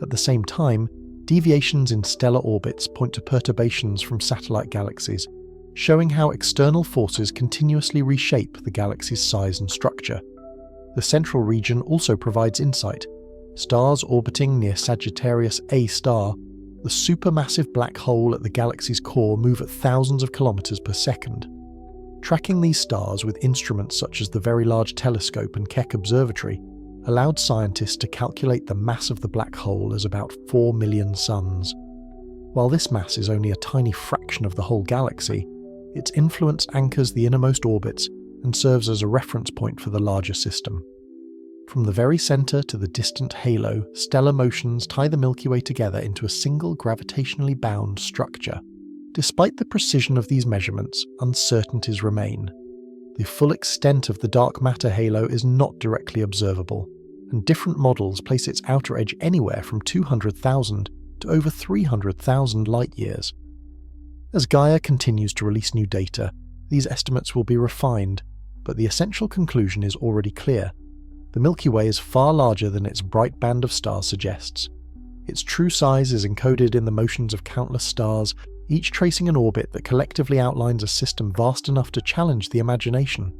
At the same time, deviations in stellar orbits point to perturbations from satellite galaxies, showing how external forces continuously reshape the galaxy's size and structure. The central region also provides insight. Stars orbiting near Sagittarius A star, the supermassive black hole at the galaxy's core, move at thousands of kilometers per second. Tracking these stars with instruments such as the Very Large Telescope and Keck Observatory allowed scientists to calculate the mass of the black hole as about 4 million suns. While this mass is only a tiny fraction of the whole galaxy, its influence anchors the innermost orbits and serves as a reference point for the larger system. From the very centre to the distant halo, stellar motions tie the Milky Way together into a single gravitationally bound structure. Despite the precision of these measurements, uncertainties remain. The full extent of the dark matter halo is not directly observable, and different models place its outer edge anywhere from 200,000 to over 300,000 light-years. As Gaia continues to release new data, these estimates will be refined, but the essential conclusion is already clear. The Milky Way is far larger than its bright band of stars suggests. Its true size is encoded in the motions of countless stars, each tracing an orbit that collectively outlines a system vast enough to challenge the imagination.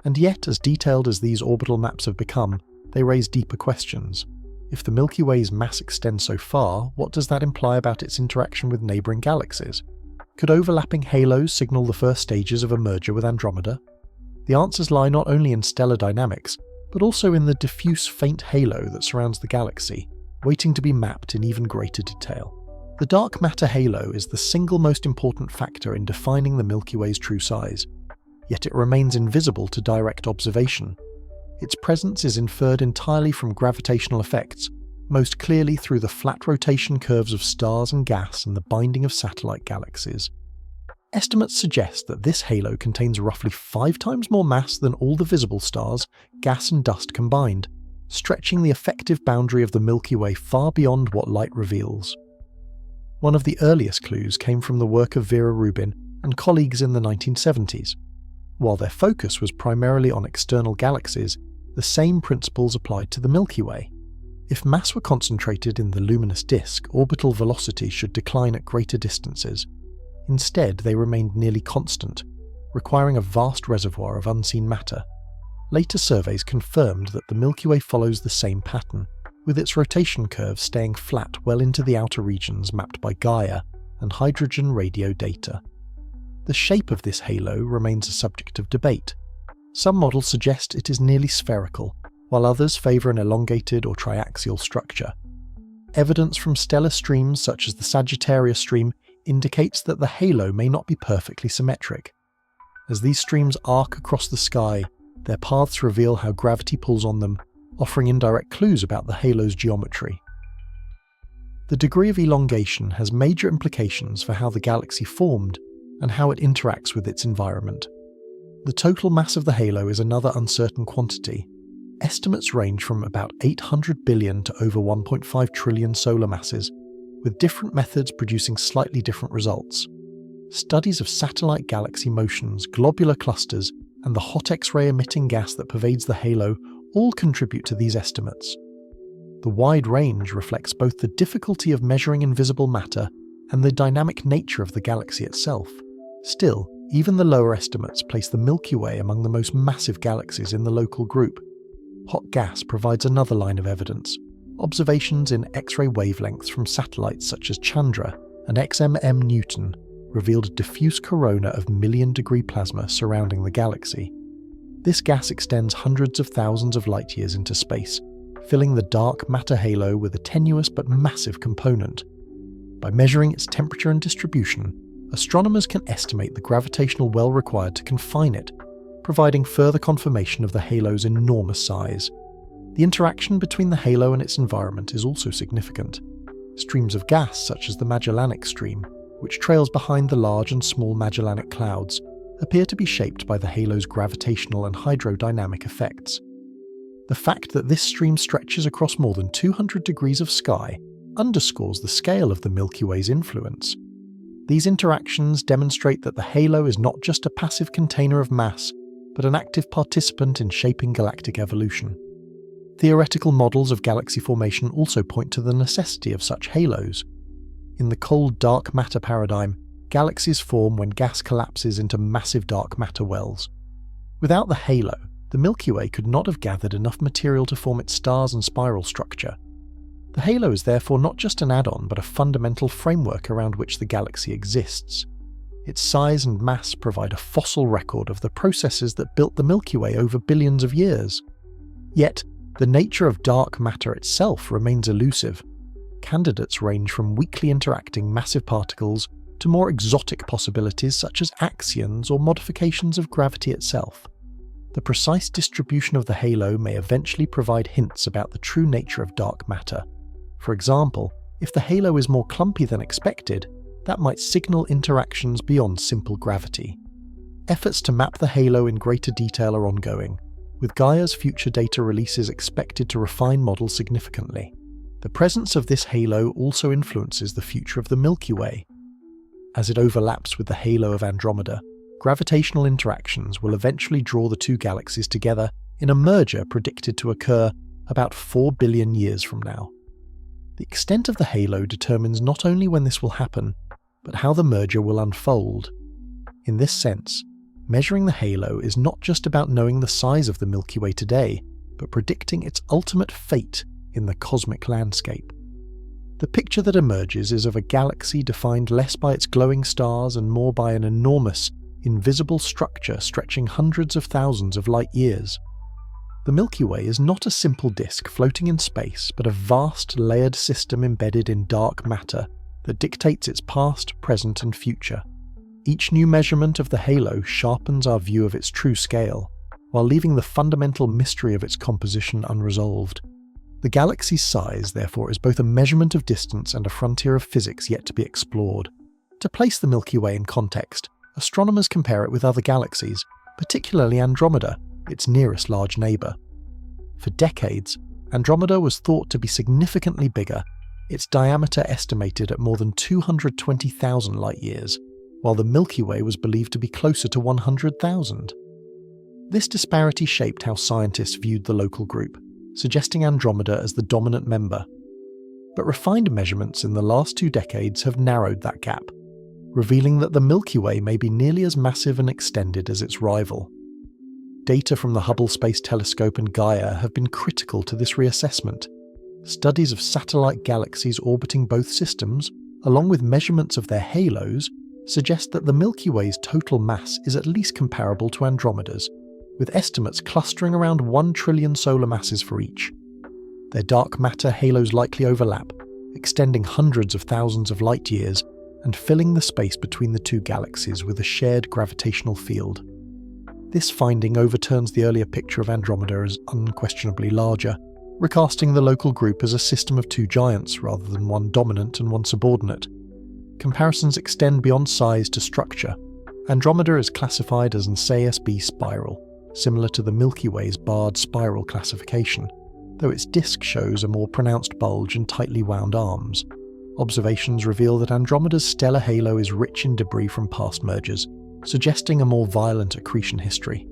And yet, as detailed as these orbital maps have become, they raise deeper questions. If the Milky Way's mass extends so far, what does that imply about its interaction with neighbouring galaxies? Could overlapping halos signal the first stages of a merger with Andromeda? The answers lie not only in stellar dynamics, but also in the diffuse faint halo that surrounds the galaxy, waiting to be mapped in even greater detail. The dark matter halo is the single most important factor in defining the Milky Way's true size, yet it remains invisible to direct observation. Its presence is inferred entirely from gravitational effects, most clearly through the flat rotation curves of stars and gas and the binding of satellite galaxies. Estimates suggest that this halo contains roughly 5 times more mass than all the visible stars, gas and dust combined, stretching the effective boundary of the Milky Way far beyond what light reveals. One of the earliest clues came from the work of Vera Rubin and colleagues in the 1970s. While their focus was primarily on external galaxies, the same principles applied to the Milky Way. If mass were concentrated in the luminous disk, orbital velocity should decline at greater distances. Instead, they remained nearly constant, requiring a vast reservoir of unseen matter. Later surveys confirmed that the Milky Way follows the same pattern, with its rotation curve staying flat well into the outer regions mapped by Gaia and hydrogen radio data. The shape of this halo remains a subject of debate. Some models suggest it is nearly spherical, while others favour an elongated or triaxial structure. Evidence from stellar streams such as the Sagittarius stream indicates that the halo may not be perfectly symmetric. As these streams arc across the sky, their paths reveal how gravity pulls on them, offering indirect clues about the halo's geometry. The degree of elongation has major implications for how the galaxy formed and how it interacts with its environment. The total mass of the halo is another uncertain quantity. Estimates range from about 800 billion to over 1.5 trillion solar masses, with different methods producing slightly different results. Studies of satellite galaxy motions, globular clusters, and the hot X-ray emitting gas that pervades the halo all contribute to these estimates. The wide range reflects both the difficulty of measuring invisible matter and the dynamic nature of the galaxy itself. Still, even the lower estimates place the Milky Way among the most massive galaxies in the local group. Hot gas provides another line of evidence. Observations in X-ray wavelengths from satellites such as Chandra and XMM Newton revealed a diffuse corona of million-degree plasma surrounding the galaxy. This gas extends hundreds of thousands of light-years into space, filling the dark matter halo with a tenuous but massive component. By measuring its temperature and distribution, astronomers can estimate the gravitational well required to confine it, providing further confirmation of the halo's enormous size. The interaction between the halo and its environment is also significant. Streams of gas such as the Magellanic Stream, which trails behind the large and small Magellanic Clouds, appear to be shaped by the halo's gravitational and hydrodynamic effects. The fact that this stream stretches across more than 200 degrees of sky underscores the scale of the Milky Way's influence. These interactions demonstrate that the halo is not just a passive container of mass, but an active participant in shaping galactic evolution. Theoretical models of galaxy formation also point to the necessity of such halos. In the cold dark matter paradigm, galaxies form when gas collapses into massive dark matter wells. Without the halo, the Milky Way could not have gathered enough material to form its stars and spiral structure. The halo is therefore not just an add-on, but a fundamental framework around which the galaxy exists. Its size and mass provide a fossil record of the processes that built the Milky Way over billions of years. Yet, the nature of dark matter itself remains elusive. Candidates range from weakly interacting massive particles to more exotic possibilities such as axions or modifications of gravity itself. The precise distribution of the halo may eventually provide hints about the true nature of dark matter. For example, if the halo is more clumpy than expected, that might signal interactions beyond simple gravity. Efforts to map the halo in greater detail are ongoing, with Gaia's future data releases expected to refine models significantly. The presence of this halo also influences the future of the Milky Way. As it overlaps with the halo of Andromeda, gravitational interactions will eventually draw the two galaxies together in a merger predicted to occur about 4 billion years from now. The extent of the halo determines not only when this will happen, but how the merger will unfold. In this sense, measuring the halo is not just about knowing the size of the Milky Way today, but predicting its ultimate fate in the cosmic landscape. The picture that emerges is of a galaxy defined less by its glowing stars and more by an enormous, invisible structure stretching hundreds of thousands of light years. The Milky Way is not a simple disk floating in space, but a vast, layered system embedded in dark matter that dictates its past, present, and future. Each new measurement of the halo sharpens our view of its true scale, while leaving the fundamental mystery of its composition unresolved. The galaxy's size, therefore, is both a measurement of distance and a frontier of physics yet to be explored. To place the Milky Way in context, astronomers compare it with other galaxies, particularly Andromeda, its nearest large neighbour. For decades, Andromeda was thought to be significantly bigger, its diameter estimated at more than 220,000 light-years, while the Milky Way was believed to be closer to 100,000. This disparity shaped how scientists viewed the local group, suggesting Andromeda as the dominant member. But refined measurements in the last 2 decades have narrowed that gap, revealing that the Milky Way may be nearly as massive and extended as its rival. Data from the Hubble Space Telescope and Gaia have been critical to this reassessment. Studies of satellite galaxies orbiting both systems, along with measurements of their halos, suggest that the Milky Way's total mass is at least comparable to Andromeda's, with estimates clustering around 1 trillion solar masses for each. Their dark matter halos likely overlap, extending hundreds of thousands of light-years and filling the space between the two galaxies with a shared gravitational field. This finding overturns the earlier picture of Andromeda as unquestionably larger, recasting the local group as a system of 2 giants rather than one dominant and one subordinate. Comparisons extend beyond size to structure. Andromeda is classified as an ASB spiral, similar to the Milky Way's barred spiral classification, though its disk shows a more pronounced bulge and tightly wound arms. Observations reveal that Andromeda's stellar halo is rich in debris from past mergers, suggesting a more violent accretion history.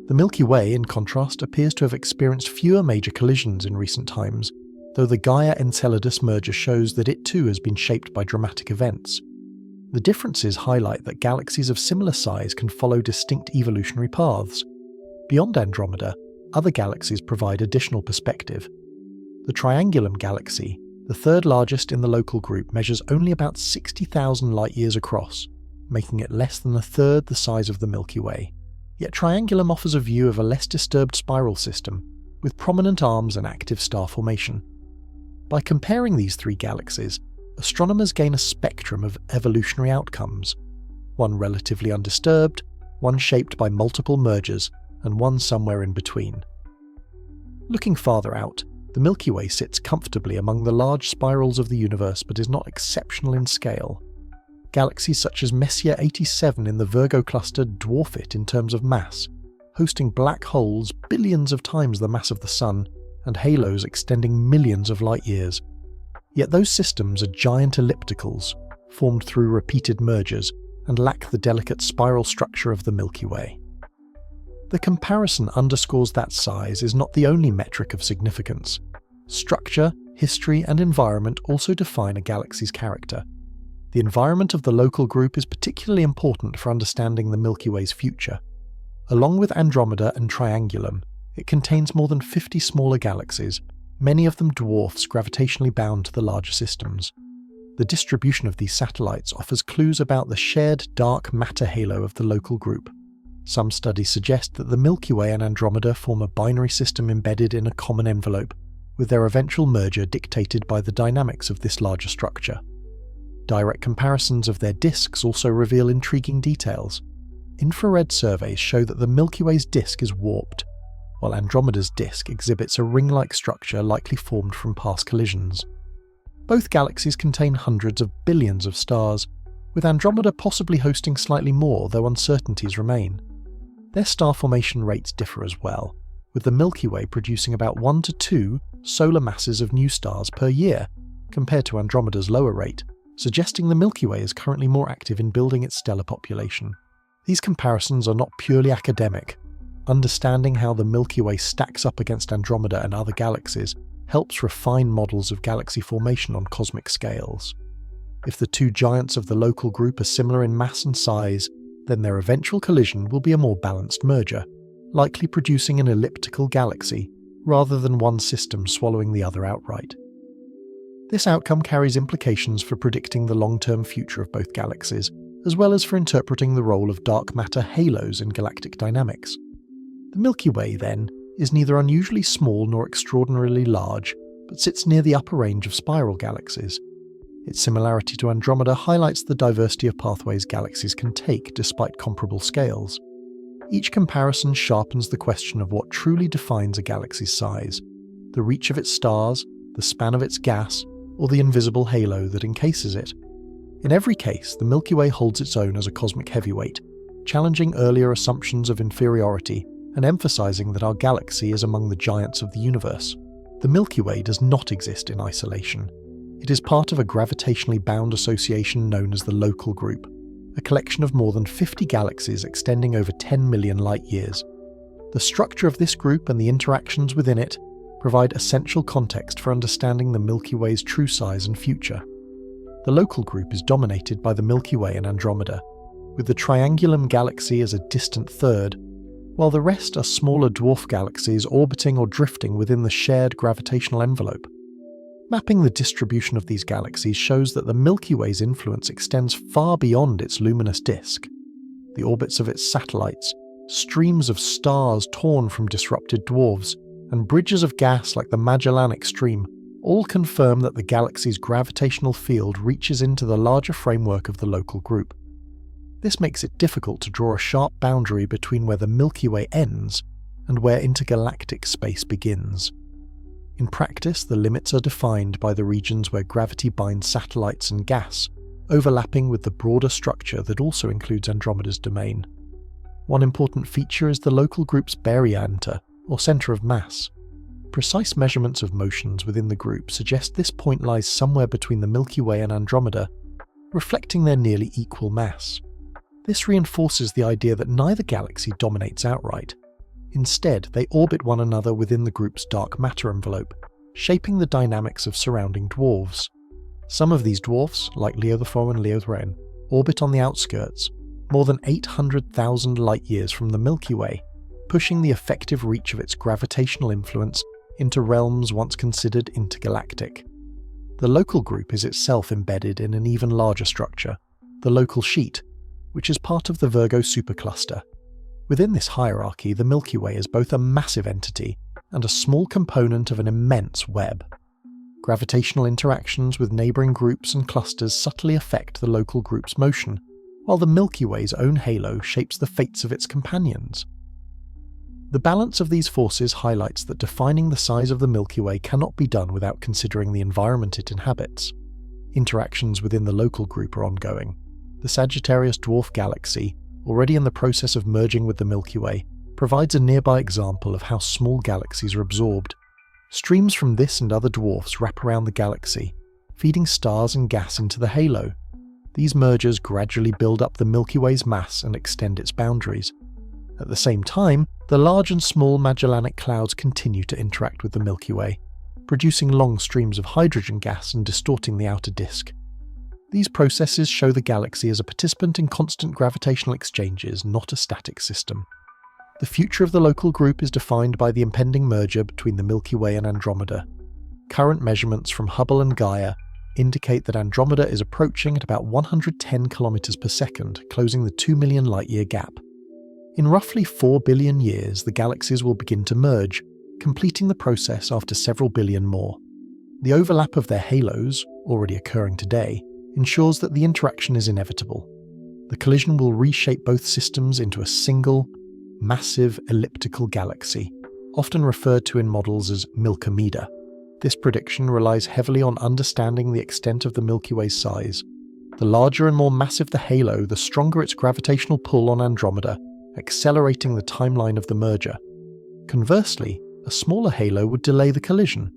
The Milky Way, in contrast, appears to have experienced fewer major collisions in recent times, though the Gaia-Enceladus merger shows that it too has been shaped by dramatic events. The differences highlight that galaxies of similar size can follow distinct evolutionary paths. Beyond Andromeda, other galaxies provide additional perspective. The Triangulum galaxy, the third largest in the local group, measures only about 60,000 light-years across, making it less than a third the size of the Milky Way. Yet Triangulum offers a view of a less disturbed spiral system, with prominent arms and active star formation. By comparing these 3 galaxies, astronomers gain a spectrum of evolutionary outcomes, one relatively undisturbed, one shaped by multiple mergers, and one somewhere in between. Looking farther out, the Milky Way sits comfortably among the large spirals of the universe but is not exceptional in scale. Galaxies such as Messier 87 in the Virgo cluster dwarf it in terms of mass, hosting black holes billions of times the mass of the Sun and halos extending millions of light-years. Yet those systems are giant ellipticals, formed through repeated mergers, and lack the delicate spiral structure of the Milky Way. The comparison underscores that size is not the only metric of significance. Structure, history, and environment also define a galaxy's character. The environment of the local group is particularly important for understanding the Milky Way's future. Along with Andromeda and Triangulum, it contains more than 50 smaller galaxies, many of them dwarfs gravitationally bound to the larger systems. The distribution of these satellites offers clues about the shared dark matter halo of the local group. Some studies suggest that the Milky Way and Andromeda form a binary system embedded in a common envelope, with their eventual merger dictated by the dynamics of this larger structure. Direct comparisons of their disks also reveal intriguing details. Infrared surveys show that the Milky Way's disk is warped, while Andromeda's disk exhibits a ring-like structure likely formed from past collisions. Both galaxies contain hundreds of billions of stars, with Andromeda possibly hosting slightly more, though uncertainties remain. Their star formation rates differ as well, with the Milky Way producing about 1 to 2 solar masses of new stars per year, compared to Andromeda's lower rate, suggesting the Milky Way is currently more active in building its stellar population. These comparisons are not purely academic. Understanding how the Milky Way stacks up against Andromeda and other galaxies helps refine models of galaxy formation on cosmic scales. If the two giants of the local group are similar in mass and size, then their eventual collision will be a more balanced merger, likely producing an elliptical galaxy, rather than one system swallowing the other outright. This outcome carries implications for predicting the long-term future of both galaxies, as well as for interpreting the role of dark matter halos in galactic dynamics. The Milky Way, then, is neither unusually small nor extraordinarily large, but sits near the upper range of spiral galaxies. Its similarity to Andromeda highlights the diversity of pathways galaxies can take despite comparable scales. Each comparison sharpens the question of what truly defines a galaxy's size: the reach of its stars, the span of its gas, or the invisible halo that encases it. In every case, the Milky Way holds its own as a cosmic heavyweight, challenging earlier assumptions of inferiority and emphasizing that our galaxy is among the giants of the universe. The Milky Way does not exist in isolation. It is part of a gravitationally bound association known as the Local Group, a collection of more than 50 galaxies extending over 10 million light-years. The structure of this group and the interactions within it provide essential context for understanding the Milky Way's true size and future. The Local Group is dominated by the Milky Way and Andromeda, with the Triangulum galaxy as a distant third, while the rest are smaller dwarf galaxies orbiting or drifting within the shared gravitational envelope. Mapping the distribution of these galaxies shows that the Milky Way's influence extends far beyond its luminous disk. The orbits of its satellites, streams of stars torn from disrupted dwarfs, and bridges of gas like the Magellanic Stream all confirm that the galaxy's gravitational field reaches into the larger framework of the Local Group. This makes it difficult to draw a sharp boundary between where the Milky Way ends and where intergalactic space begins. In practice, the limits are defined by the regions where gravity binds satellites and gas, overlapping with the broader structure that also includes Andromeda's domain. One important feature is the Local Group's barycenter, or centre of mass. Precise measurements of motions within the group suggest this point lies somewhere between the Milky Way and Andromeda, reflecting their nearly equal mass. This reinforces the idea that neither galaxy dominates outright. Instead, they orbit one another within the group's dark matter envelope, shaping the dynamics of surrounding dwarfs. Some of these dwarfs, like Leo-4 and Leo-3, orbit on the outskirts, more than 800,000 light-years from the Milky Way, pushing the effective reach of its gravitational influence into realms once considered intergalactic. The Local Group is itself embedded in an even larger structure, the Local Sheet, which is part of the Virgo supercluster. Within this hierarchy, the Milky Way is both a massive entity and a small component of an immense web. Gravitational interactions with neighbouring groups and clusters subtly affect the Local Group's motion, while the Milky Way's own halo shapes the fates of its companions. The balance of these forces highlights that defining the size of the Milky Way cannot be done without considering the environment it inhabits. Interactions within the Local Group are ongoing. The Sagittarius dwarf galaxy, already in the process of merging with the Milky Way, provides a nearby example of how small galaxies are absorbed. Streams from this and other dwarfs wrap around the galaxy, feeding stars and gas into the halo. These mergers gradually build up the Milky Way's mass and extend its boundaries. At the same time, the large and small Magellanic Clouds continue to interact with the Milky Way, producing long streams of hydrogen gas and distorting the outer disk. These processes show the galaxy as a participant in constant gravitational exchanges, not a static system. The future of the local group is defined by the impending merger between the Milky Way and Andromeda. Current measurements from Hubble and Gaia indicate that Andromeda is approaching at about 110 kilometers per second, closing the 2 million light-year gap. In roughly 4 billion years, the galaxies will begin to merge, completing the process after several billion more. The overlap of their halos, already occurring today, ensures that the interaction is inevitable. The collision will reshape both systems into a single, massive elliptical galaxy, often referred to in models as Milkomeda. This prediction relies heavily on understanding the extent of the Milky Way's size. The larger and more massive the halo, the stronger its gravitational pull on Andromeda, accelerating the timeline of the merger. Conversely, a smaller halo would delay the collision.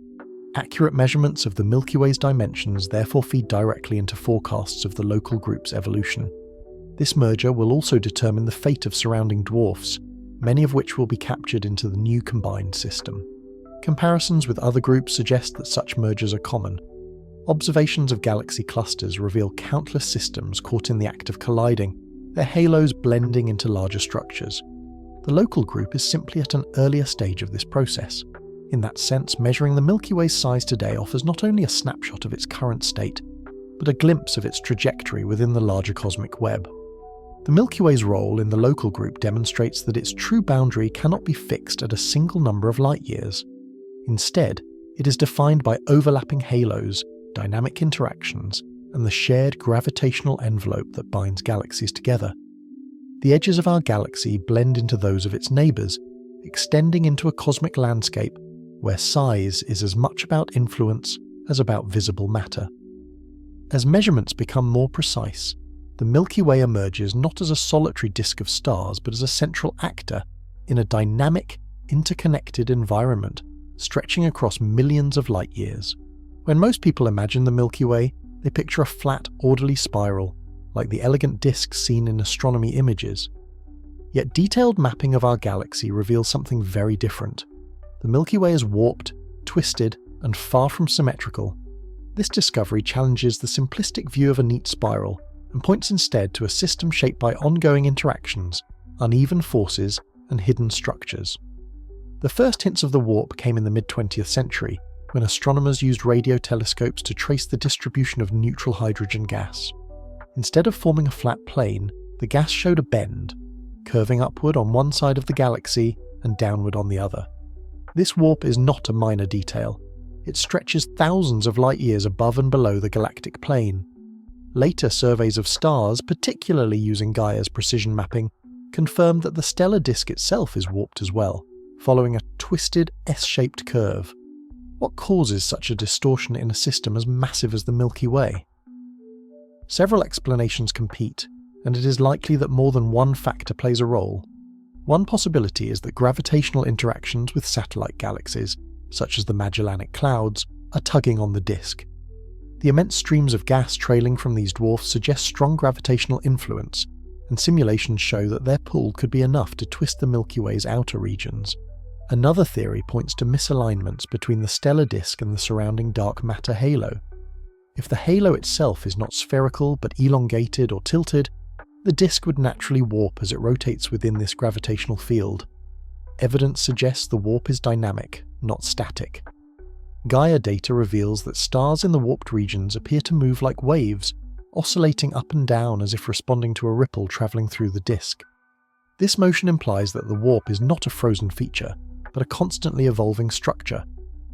Accurate measurements of the Milky Way's dimensions therefore feed directly into forecasts of the local group's evolution. This merger will also determine the fate of surrounding dwarfs, many of which will be captured into the new combined system. Comparisons with other groups suggest that such mergers are common. Observations of galaxy clusters reveal countless systems caught in the act of colliding, their halos blending into larger structures. The local group is simply at an earlier stage of this process. In that sense, measuring the Milky Way's size today offers not only a snapshot of its current state, but a glimpse of its trajectory within the larger cosmic web. The Milky Way's role in the local group demonstrates that its true boundary cannot be fixed at a single number of light-years. Instead, it is defined by overlapping halos, dynamic interactions, and the shared gravitational envelope that binds galaxies together. The edges of our galaxy blend into those of its neighbours, extending into a cosmic landscape where size is as much about influence as about visible matter. As measurements become more precise, the Milky Way emerges not as a solitary disk of stars but as a central actor in a dynamic, interconnected environment stretching across millions of light-years. When most people imagine the Milky Way, they picture a flat, orderly spiral, like the elegant disks seen in astronomy images. Yet detailed mapping of our galaxy reveals something very different. The Milky Way is warped, twisted, and far from symmetrical. This discovery challenges the simplistic view of a neat spiral and points instead to a system shaped by ongoing interactions, uneven forces, and hidden structures. The first hints of the warp came in the mid-20th century, when astronomers used radio telescopes to trace the distribution of neutral hydrogen gas. Instead of forming a flat plane, the gas showed a bend, curving upward on one side of the galaxy and downward on the other. This warp is not a minor detail. It stretches thousands of light-years above and below the galactic plane. Later surveys of stars, particularly using Gaia's precision mapping, confirmed that the stellar disk itself is warped as well, following a twisted S-shaped curve. What causes such a distortion in a system as massive as the Milky Way? Several explanations compete, and it is likely that more than one factor plays a role. One possibility is that gravitational interactions with satellite galaxies, such as the Magellanic Clouds, are tugging on the disk. The immense streams of gas trailing from these dwarfs suggest strong gravitational influence, and simulations show that their pull could be enough to twist the Milky Way's outer regions. Another theory points to misalignments between the stellar disk and the surrounding dark matter halo. If the halo itself is not spherical but elongated or tilted, the disk would naturally warp as it rotates within this gravitational field. Evidence suggests the warp is dynamic, not static. Gaia data reveals that stars in the warped regions appear to move like waves, oscillating up and down as if responding to a ripple travelling through the disk. This motion implies that the warp is not a frozen feature, but a constantly evolving structure,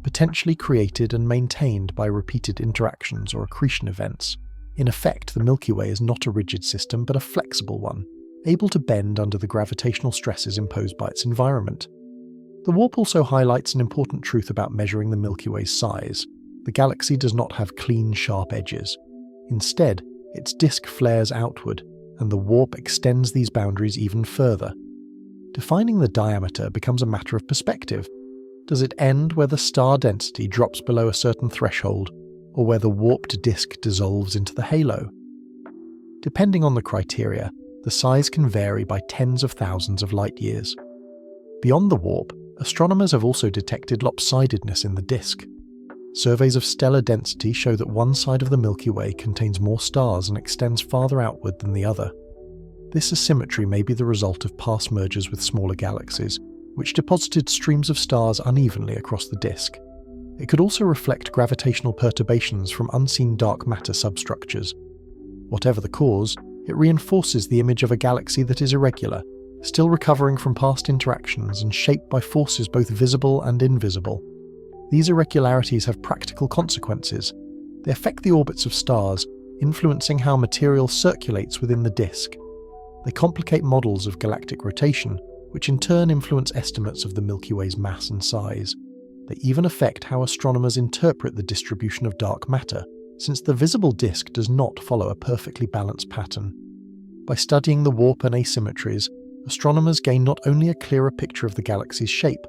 potentially created and maintained by repeated interactions or accretion events. In effect, the Milky Way is not a rigid system but a flexible one, able to bend under the gravitational stresses imposed by its environment. The warp also highlights an important truth about measuring the Milky Way's size. The galaxy does not have clean, sharp edges. Instead, its disk flares outward, and the warp extends these boundaries even further. Defining the diameter becomes a matter of perspective. Does it end where the star density drops below a certain threshold, or where the warped disk dissolves into the halo? Depending on the criteria, the size can vary by tens of thousands of light years. Beyond the warp, astronomers have also detected lopsidedness in the disk. Surveys of stellar density show that one side of the Milky Way contains more stars and extends farther outward than the other. This asymmetry may be the result of past mergers with smaller galaxies, which deposited streams of stars unevenly across the disk. It could also reflect gravitational perturbations from unseen dark matter substructures. Whatever the cause, it reinforces the image of a galaxy that is irregular, still recovering from past interactions and shaped by forces both visible and invisible. These irregularities have practical consequences. They affect the orbits of stars, influencing how material circulates within the disk. They complicate models of galactic rotation, which in turn influence estimates of the Milky Way's mass and size. They even affect how astronomers interpret the distribution of dark matter, since the visible disk does not follow a perfectly balanced pattern. By studying the warp and asymmetries, astronomers gain not only a clearer picture of the galaxy's shape,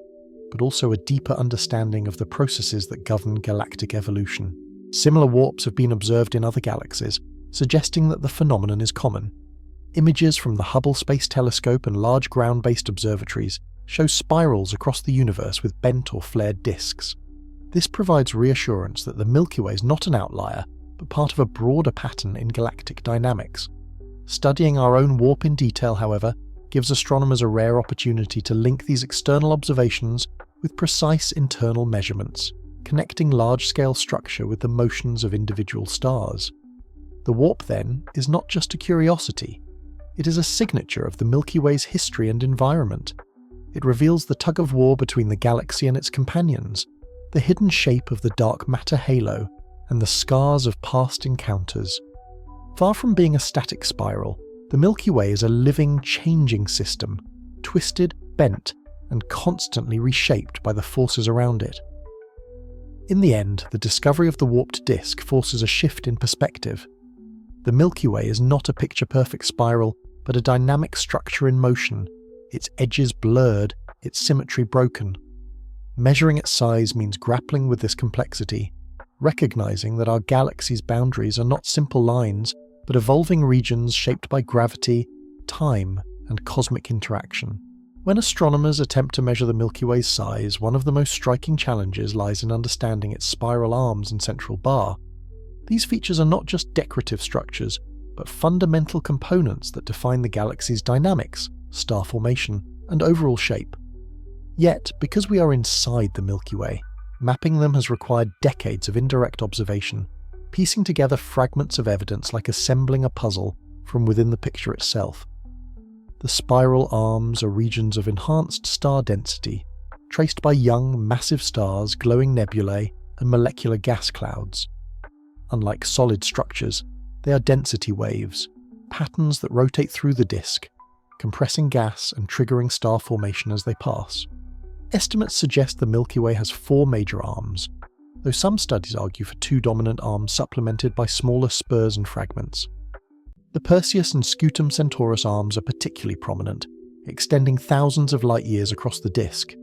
but also a deeper understanding of the processes that govern galactic evolution. Similar warps have been observed in other galaxies, suggesting that the phenomenon is common. Images from the Hubble Space Telescope and large ground-based observatories show spirals across the universe with bent or flared disks. This provides reassurance that the Milky Way is not an outlier, but part of a broader pattern in galactic dynamics. Studying our own warp in detail, however, gives astronomers a rare opportunity to link these external observations with precise internal measurements, connecting large-scale structure with the motions of individual stars. The warp, then, is not just a curiosity. It is a signature of the Milky Way's history and environment. It reveals the tug-of-war between the galaxy and its companions, the hidden shape of the dark matter halo, and the scars of past encounters. Far from being a static spiral, the Milky Way is a living, changing system, twisted, bent, and constantly reshaped by the forces around it. In the end, the discovery of the warped disk forces a shift in perspective. The Milky Way is not a picture-perfect spiral, but a dynamic structure in motion, its edges blurred, its symmetry broken. Measuring its size means grappling with this complexity, recognizing that our galaxy's boundaries are not simple lines, but evolving regions shaped by gravity, time, and cosmic interaction. When astronomers attempt to measure the Milky Way's size, one of the most striking challenges lies in understanding its spiral arms and central bar. These features are not just decorative structures, but fundamental components that define the galaxy's dynamics, star formation, and overall shape. Yet, because we are inside the Milky Way, mapping them has required decades of indirect observation, piecing together fragments of evidence like assembling a puzzle from within the picture itself. The spiral arms are regions of enhanced star density, traced by young, massive stars, glowing nebulae, and molecular gas clouds. Unlike solid structures, they are density waves, patterns that rotate through the disk, compressing gas and triggering star formation as they pass. Estimates suggest the Milky Way has 4 major arms, though some studies argue for 2 dominant arms supplemented by smaller spurs and fragments. The Perseus and Scutum Centaurus arms are particularly prominent, extending thousands of light years across the disk,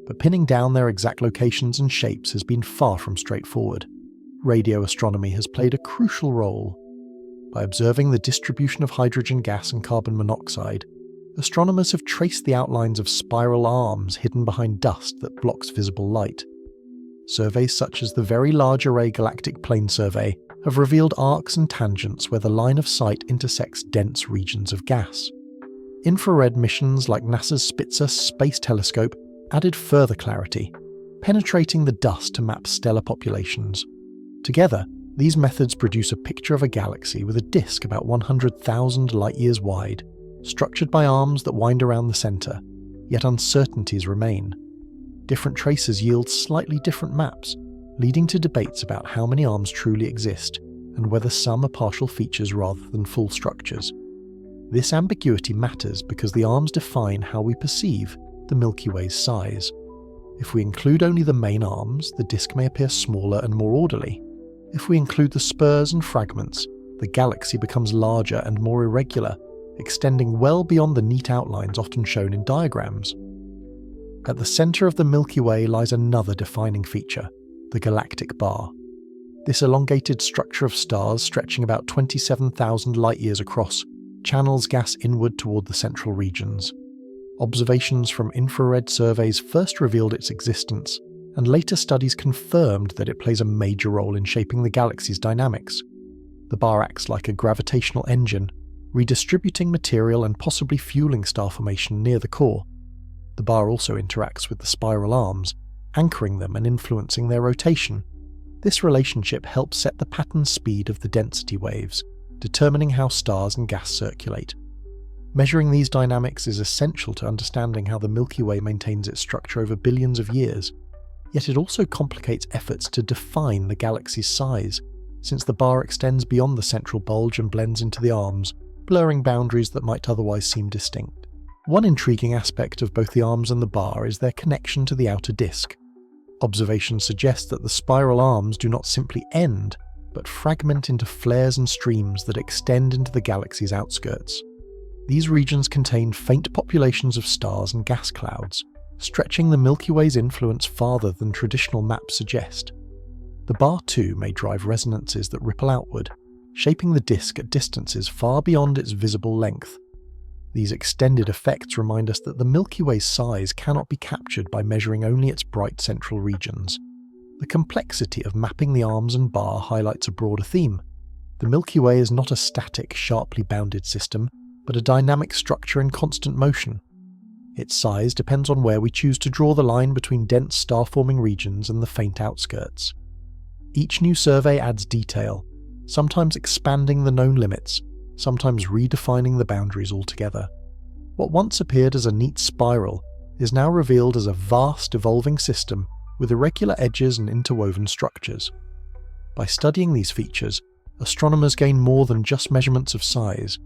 but pinning down their exact locations and shapes has been far from straightforward. Radio astronomy has played a crucial role. By observing the distribution of hydrogen gas and carbon monoxide, astronomers have traced the outlines of spiral arms hidden behind dust that blocks visible light. Surveys such as the Very Large Array Galactic Plane Survey have revealed arcs and tangents where the line of sight intersects dense regions of gas. Infrared missions like NASA's Spitzer Space Telescope added further clarity, penetrating the dust to map stellar populations. Together, these methods produce a picture of a galaxy with a disk about 100,000 light-years wide, structured by arms that wind around the center, yet uncertainties remain. Different traces yield slightly different maps, leading to debates about how many arms truly exist and whether some are partial features rather than full structures. This ambiguity matters because the arms define how we perceive the Milky Way's size. If we include only the main arms, the disk may appear smaller and more orderly. If we include the spurs and fragments, the galaxy becomes larger and more irregular, extending well beyond the neat outlines often shown in diagrams. At the center of the Milky Way lies another defining feature, the galactic bar. This elongated structure of stars, stretching about 27,000 light-years across, channels gas inward toward the central regions. Observations from infrared surveys first revealed its existence, and later studies confirmed that it plays a major role in shaping the galaxy's dynamics. The bar acts like a gravitational engine, redistributing material and possibly fueling star formation near the core. The bar also interacts with the spiral arms, anchoring them and influencing their rotation. This relationship helps set the pattern speed of the density waves, determining how stars and gas circulate. Measuring these dynamics is essential to understanding how the Milky Way maintains its structure over billions of years, yet it also complicates efforts to define the galaxy's size, since the bar extends beyond the central bulge and blends into the arms, blurring boundaries that might otherwise seem distinct. One intriguing aspect of both the arms and the bar is their connection to the outer disk. Observations suggest that the spiral arms do not simply end, but fragment into flares and streams that extend into the galaxy's outskirts. These regions contain faint populations of stars and gas clouds, stretching the Milky Way's influence farther than traditional maps suggest. The bar too may drive resonances that ripple outward, shaping the disk at distances far beyond its visible length. These extended effects remind us that the Milky Way's size cannot be captured by measuring only its bright central regions. The complexity of mapping the arms and bar highlights a broader theme. The Milky Way is not a static, sharply bounded system, but a dynamic structure in constant motion. Its size depends on where we choose to draw the line between dense star-forming regions and the faint outskirts. Each new survey adds detail, sometimes expanding the known limits, sometimes redefining the boundaries altogether. What once appeared as a neat spiral is now revealed as a vast, evolving system with irregular edges and interwoven structures. By studying these features, astronomers gain more than just measurements of size.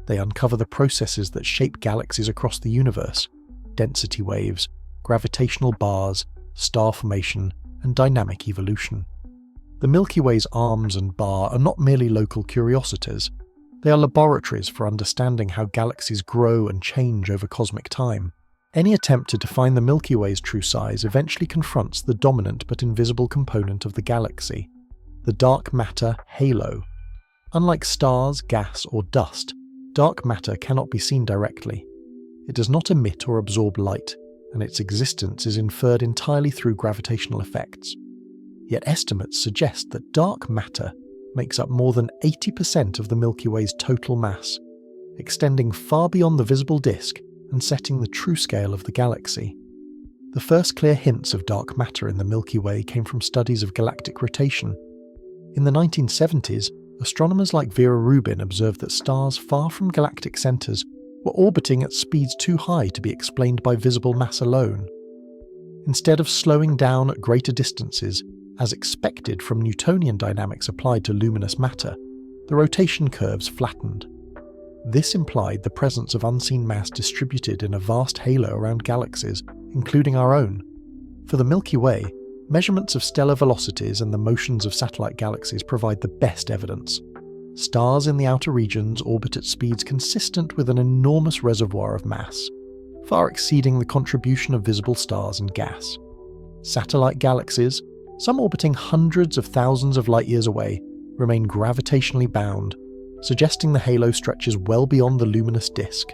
They uncover the processes that shape galaxies across the universe: density waves, gravitational bars, star formation, and dynamic evolution. The Milky Way's arms and bar are not merely local curiosities. They are laboratories for understanding how galaxies grow and change over cosmic time. Any attempt to define the Milky Way's true size eventually confronts the dominant but invisible component of the galaxy, the dark matter halo. Unlike stars, gas, or dust, dark matter cannot be seen directly. It does not emit or absorb light, and its existence is inferred entirely through gravitational effects. Yet estimates suggest that dark matter makes up more than 80% of the Milky Way's total mass, extending far beyond the visible disk and setting the true scale of the galaxy. The first clear hints of dark matter in the Milky Way came from studies of galactic rotation. In the 1970s, astronomers like Vera Rubin observed that stars far from galactic centers were orbiting at speeds too high to be explained by visible mass alone. Instead of slowing down at greater distances, as expected from Newtonian dynamics applied to luminous matter, the rotation curves flattened. This implied the presence of unseen mass distributed in a vast halo around galaxies, including our own. For the Milky Way, measurements of stellar velocities and the motions of satellite galaxies provide the best evidence. Stars in the outer regions orbit at speeds consistent with an enormous reservoir of mass, far exceeding the contribution of visible stars and gas. Satellite galaxies, some orbiting hundreds of thousands of light-years away, remain gravitationally bound, suggesting the halo stretches well beyond the luminous disk.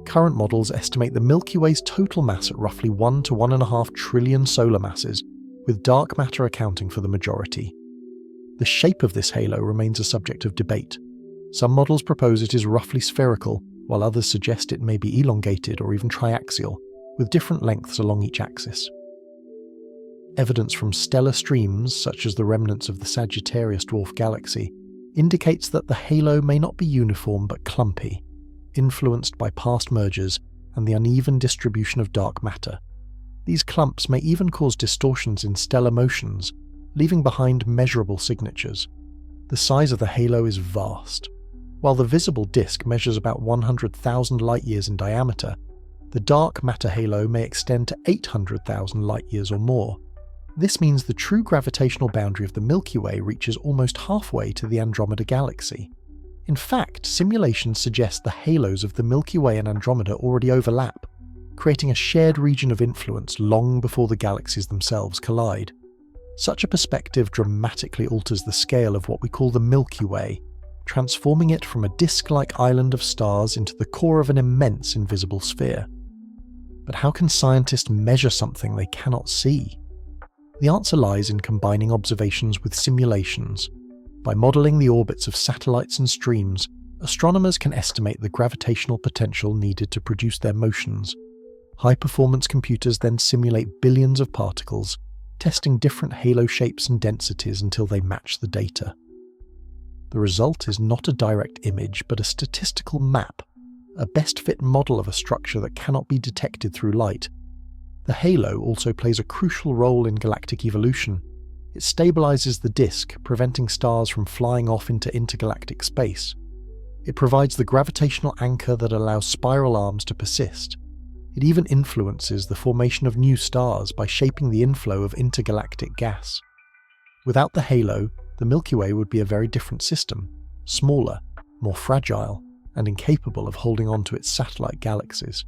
Current models estimate the Milky Way's total mass at roughly 1 to 1.5 trillion solar masses, with dark matter accounting for the majority. The shape of this halo remains a subject of debate. Some models propose it is roughly spherical, while others suggest it may be elongated or even triaxial, with different lengths along each axis. Evidence from stellar streams, such as the remnants of the Sagittarius dwarf galaxy, indicates that the halo may not be uniform but clumpy, influenced by past mergers and the uneven distribution of dark matter. These clumps may even cause distortions in stellar motions, leaving behind measurable signatures. The size of the halo is vast. While the visible disk measures about 100,000 light-years in diameter, the dark matter halo may extend to 800,000 light-years or more. This means the true gravitational boundary of the Milky Way reaches almost halfway to the Andromeda galaxy. In fact, simulations suggest the halos of the Milky Way and Andromeda already overlap, creating a shared region of influence long before the galaxies themselves collide. Such a perspective dramatically alters the scale of what we call the Milky Way, transforming it from a disk-like island of stars into the core of an immense invisible sphere. But how can scientists measure something they cannot see? The answer lies in combining observations with simulations. By modelling the orbits of satellites and streams, astronomers can estimate the gravitational potential needed to produce their motions. High-performance computers then simulate billions of particles, testing different halo shapes and densities until they match the data. The result is not a direct image, but a statistical map, a best-fit model of a structure that cannot be detected through light. The halo also plays a crucial role in galactic evolution. It stabilizes the disk, preventing stars from flying off into intergalactic space. It provides the gravitational anchor that allows spiral arms to persist. It even influences the formation of new stars by shaping the inflow of intergalactic gas. Without the halo, the Milky Way would be a very different system, smaller, more fragile, and incapable of holding on to its satellite galaxies.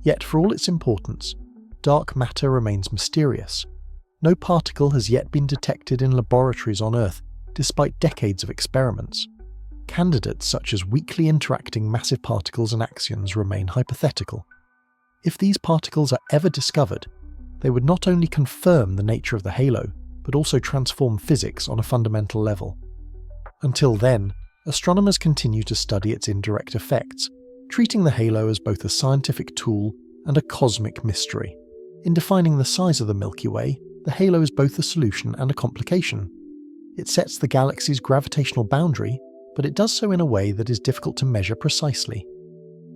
Yet, for all its importance, dark matter remains mysterious. No particle has yet been detected in laboratories on Earth, despite decades of experiments. Candidates such as weakly interacting massive particles and axions remain hypothetical. If these particles are ever discovered, they would not only confirm the nature of the halo, but also transform physics on a fundamental level. Until then, astronomers continue to study its indirect effects, treating the halo as both a scientific tool and a cosmic mystery. In defining the size of the Milky Way, the halo is both a solution and a complication. It sets the galaxy's gravitational boundary, but it does so in a way that is difficult to measure precisely.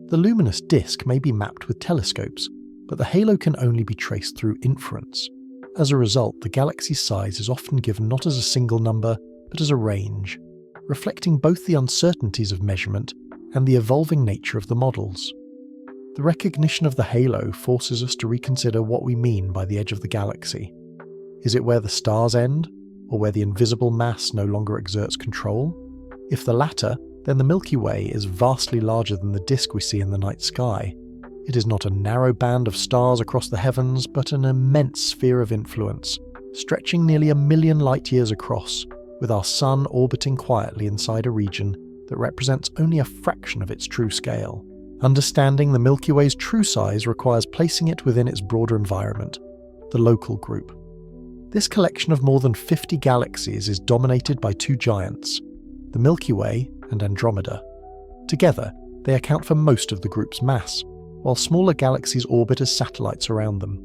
The luminous disk may be mapped with telescopes, but the halo can only be traced through inference. As a result, the galaxy's size is often given not as a single number, but as a range, reflecting both the uncertainties of measurement and the evolving nature of the models. The recognition of the halo forces us to reconsider what we mean by the edge of the galaxy. Is it where the stars end, or where the invisible mass no longer exerts control? If the latter, then the Milky Way is vastly larger than the disk we see in the night sky. It is not a narrow band of stars across the heavens, but an immense sphere of influence, stretching nearly 1 million light-years across, with our Sun orbiting quietly inside a region that represents only a fraction of its true scale. Understanding the Milky Way's true size requires placing it within its broader environment, the local group. This collection of more than 50 galaxies is dominated by two giants, the Milky Way and Andromeda. Together, they account for most of the group's mass, while smaller galaxies orbit as satellites around them.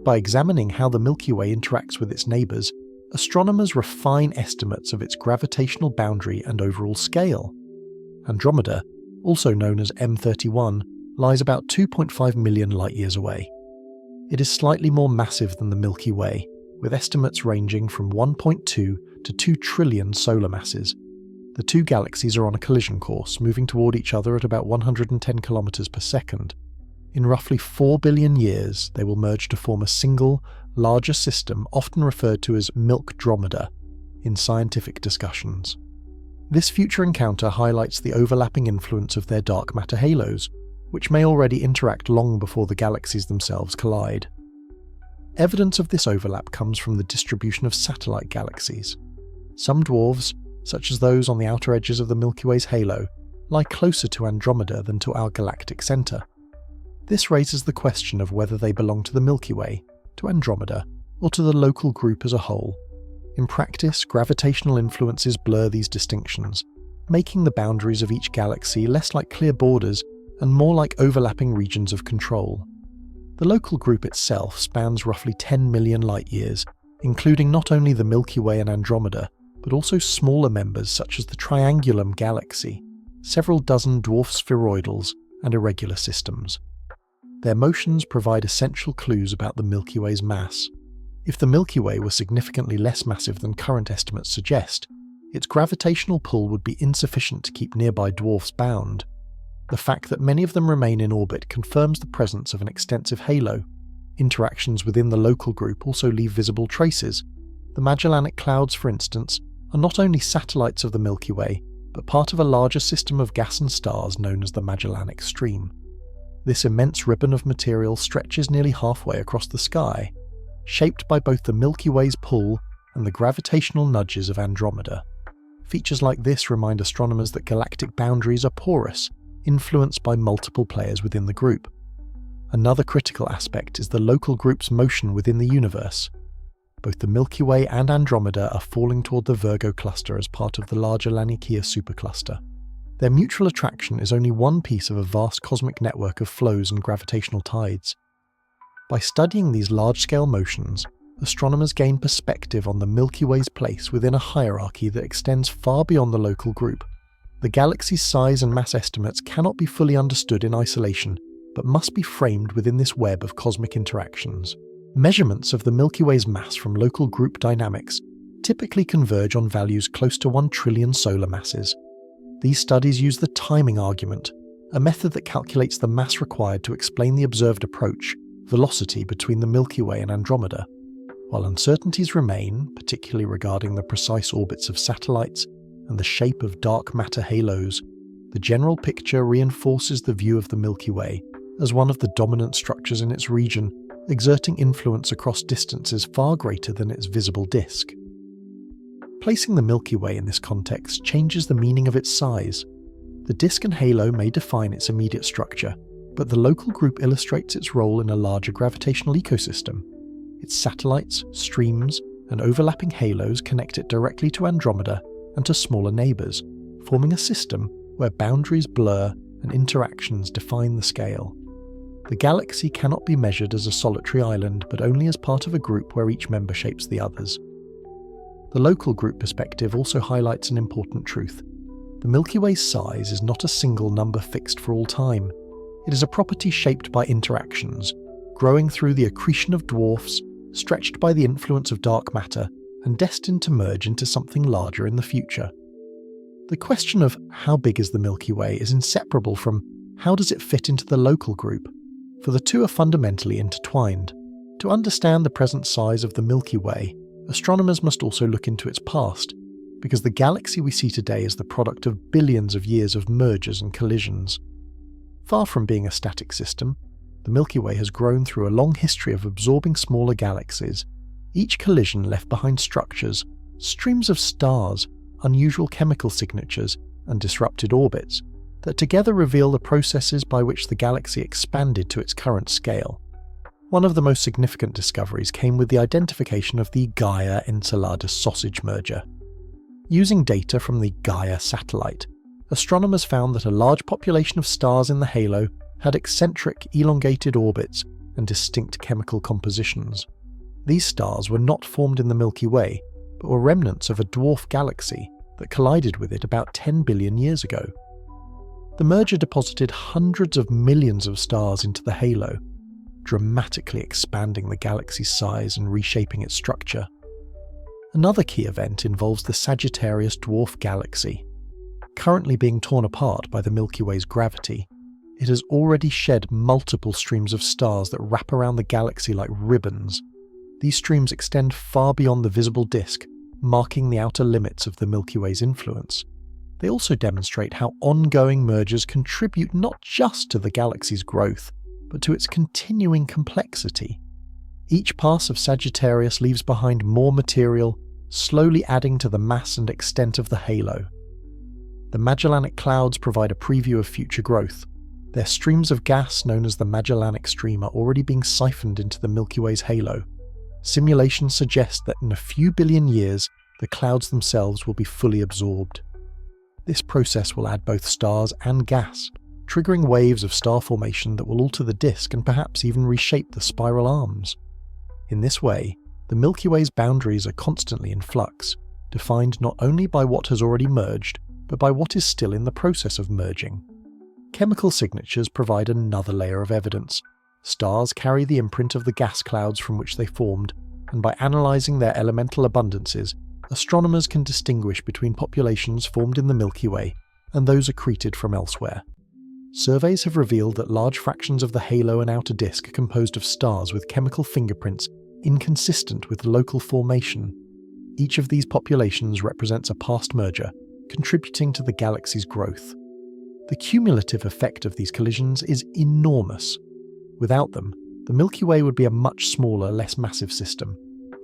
By examining how the Milky Way interacts with its neighbours, astronomers refine estimates of its gravitational boundary and overall scale. Andromeda, also known as M31, lies about 2.5 million light-years away. It is slightly more massive than the Milky Way, with estimates ranging from 1.2 to 2 trillion solar masses. The two galaxies are on a collision course, moving toward each other at about 110 kilometers per second. In roughly 4 billion years, they will merge to form a single, larger system often referred to as Milkdromeda in scientific discussions. This future encounter highlights the overlapping influence of their dark matter halos, which may already interact long before the galaxies themselves collide. Evidence of this overlap comes from the distribution of satellite galaxies. Some dwarfs, such as those on the outer edges of the Milky Way's halo, lie closer to Andromeda than to our galactic centre. This raises the question of whether they belong to the Milky Way, to Andromeda, or to the local group as a whole. In practice, gravitational influences blur these distinctions, making the boundaries of each galaxy less like clear borders and more like overlapping regions of control. The local group itself spans roughly 10 million light-years, including not only the Milky Way and Andromeda, but also smaller members such as the Triangulum galaxy, several dozen dwarf spheroidals, and irregular systems. Their motions provide essential clues about the Milky Way's mass. If the Milky Way were significantly less massive than current estimates suggest, its gravitational pull would be insufficient to keep nearby dwarfs bound. The fact that many of them remain in orbit confirms the presence of an extensive halo. Interactions within the local group also leave visible traces. The Magellanic Clouds, for instance, are not only satellites of the Milky Way, but part of a larger system of gas and stars known as the Magellanic Stream. This immense ribbon of material stretches nearly halfway across the sky, shaped by both the Milky Way's pull and the gravitational nudges of Andromeda. Features like this remind astronomers that galactic boundaries are porous, influenced by multiple players within the group. Another critical aspect is the local group's motion within the universe. Both the Milky Way and Andromeda are falling toward the Virgo cluster as part of the larger Laniakea supercluster. Their mutual attraction is only one piece of a vast cosmic network of flows and gravitational tides. By studying these large-scale motions, astronomers gain perspective on the Milky Way's place within a hierarchy that extends far beyond the local group. The galaxy's size and mass estimates cannot be fully understood in isolation, but must be framed within this web of cosmic interactions. Measurements of the Milky Way's mass from local group dynamics typically converge on values close to 1 trillion solar masses. These studies use the timing argument, a method that calculates the mass required to explain the observed approach, velocity between the Milky Way and Andromeda. While uncertainties remain, particularly regarding the precise orbits of satellites and the shape of dark matter halos, the general picture reinforces the view of the Milky Way as one of the dominant structures in its region, exerting influence across distances far greater than its visible disk. Placing the Milky Way in this context changes the meaning of its size. The disk and halo may define its immediate structure, but the local group illustrates its role in a larger gravitational ecosystem. Its satellites, streams, and overlapping halos connect it directly to Andromeda and to smaller neighbours, forming a system where boundaries blur and interactions define the scale. The galaxy cannot be measured as a solitary island, but only as part of a group where each member shapes the others. The local group perspective also highlights an important truth. The Milky Way's size is not a single number fixed for all time. It is a property shaped by interactions, growing through the accretion of dwarfs, stretched by the influence of dark matter, and destined to merge into something larger in the future. The question of how big is the Milky Way is inseparable from how does it fit into the local group, for the two are fundamentally intertwined. To understand the present size of the Milky Way, astronomers must also look into its past, because the galaxy we see today is the product of billions of years of mergers and collisions. Far from being a static system, the Milky Way has grown through a long history of absorbing smaller galaxies. Each collision left behind structures, streams of stars, unusual chemical signatures, and disrupted orbits that together reveal the processes by which the galaxy expanded to its current scale. One of the most significant discoveries came with the identification of the Gaia-Enceladus sausage merger. Using data from the Gaia satellite, astronomers found that a large population of stars in the halo had eccentric, elongated orbits and distinct chemical compositions. These stars were not formed in the Milky Way, but were remnants of a dwarf galaxy that collided with it about 10 billion years ago. The merger deposited hundreds of millions of stars into the halo, dramatically expanding the galaxy's size and reshaping its structure. Another key event involves the Sagittarius dwarf galaxy. Currently being torn apart by the Milky Way's gravity, it has already shed multiple streams of stars that wrap around the galaxy like ribbons. These streams extend far beyond the visible disk, marking the outer limits of the Milky Way's influence. They also demonstrate how ongoing mergers contribute not just to the galaxy's growth, but to its continuing complexity. Each pass of Sagittarius leaves behind more material, slowly adding to the mass and extent of the halo. The Magellanic Clouds provide a preview of future growth. Their streams of gas, known as the Magellanic Stream, are already being siphoned into the Milky Way's halo. Simulations suggest that in a few billion years, the clouds themselves will be fully absorbed. This process will add both stars and gas, triggering waves of star formation that will alter the disk and perhaps even reshape the spiral arms. In this way, the Milky Way's boundaries are constantly in flux, defined not only by what has already merged, but by what is still in the process of merging. Chemical signatures provide another layer of evidence. Stars carry the imprint of the gas clouds from which they formed, and by analysing their elemental abundances, astronomers can distinguish between populations formed in the Milky Way and those accreted from elsewhere. Surveys have revealed that large fractions of the halo and outer disk are composed of stars with chemical fingerprints inconsistent with local formation. Each of these populations represents a past merger, contributing to the galaxy's growth. The cumulative effect of these collisions is enormous. Without them, the Milky Way would be a much smaller, less massive system.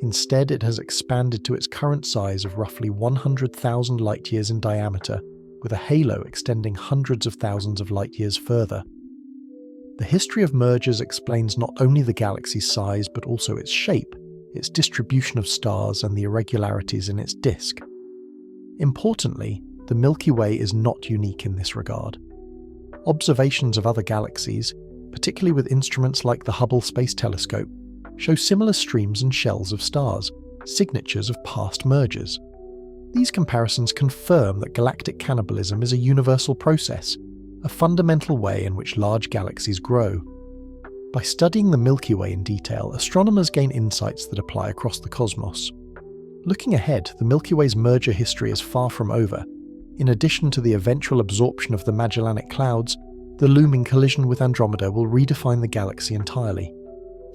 Instead, it has expanded to its current size of roughly 100,000 light-years in diameter, with a halo extending hundreds of thousands of light-years further. The history of mergers explains not only the galaxy's size but also its shape, its distribution of stars, and the irregularities in its disk. Importantly, the Milky Way is not unique in this regard. Observations of other galaxies, particularly with instruments like the Hubble Space Telescope, show similar streams and shells of stars, signatures of past mergers. These comparisons confirm that galactic cannibalism is a universal process, a fundamental way in which large galaxies grow. By studying the Milky Way in detail, astronomers gain insights that apply across the cosmos. Looking ahead, the Milky Way's merger history is far from over. In addition to the eventual absorption of the Magellanic Clouds, the looming collision with Andromeda will redefine the galaxy entirely.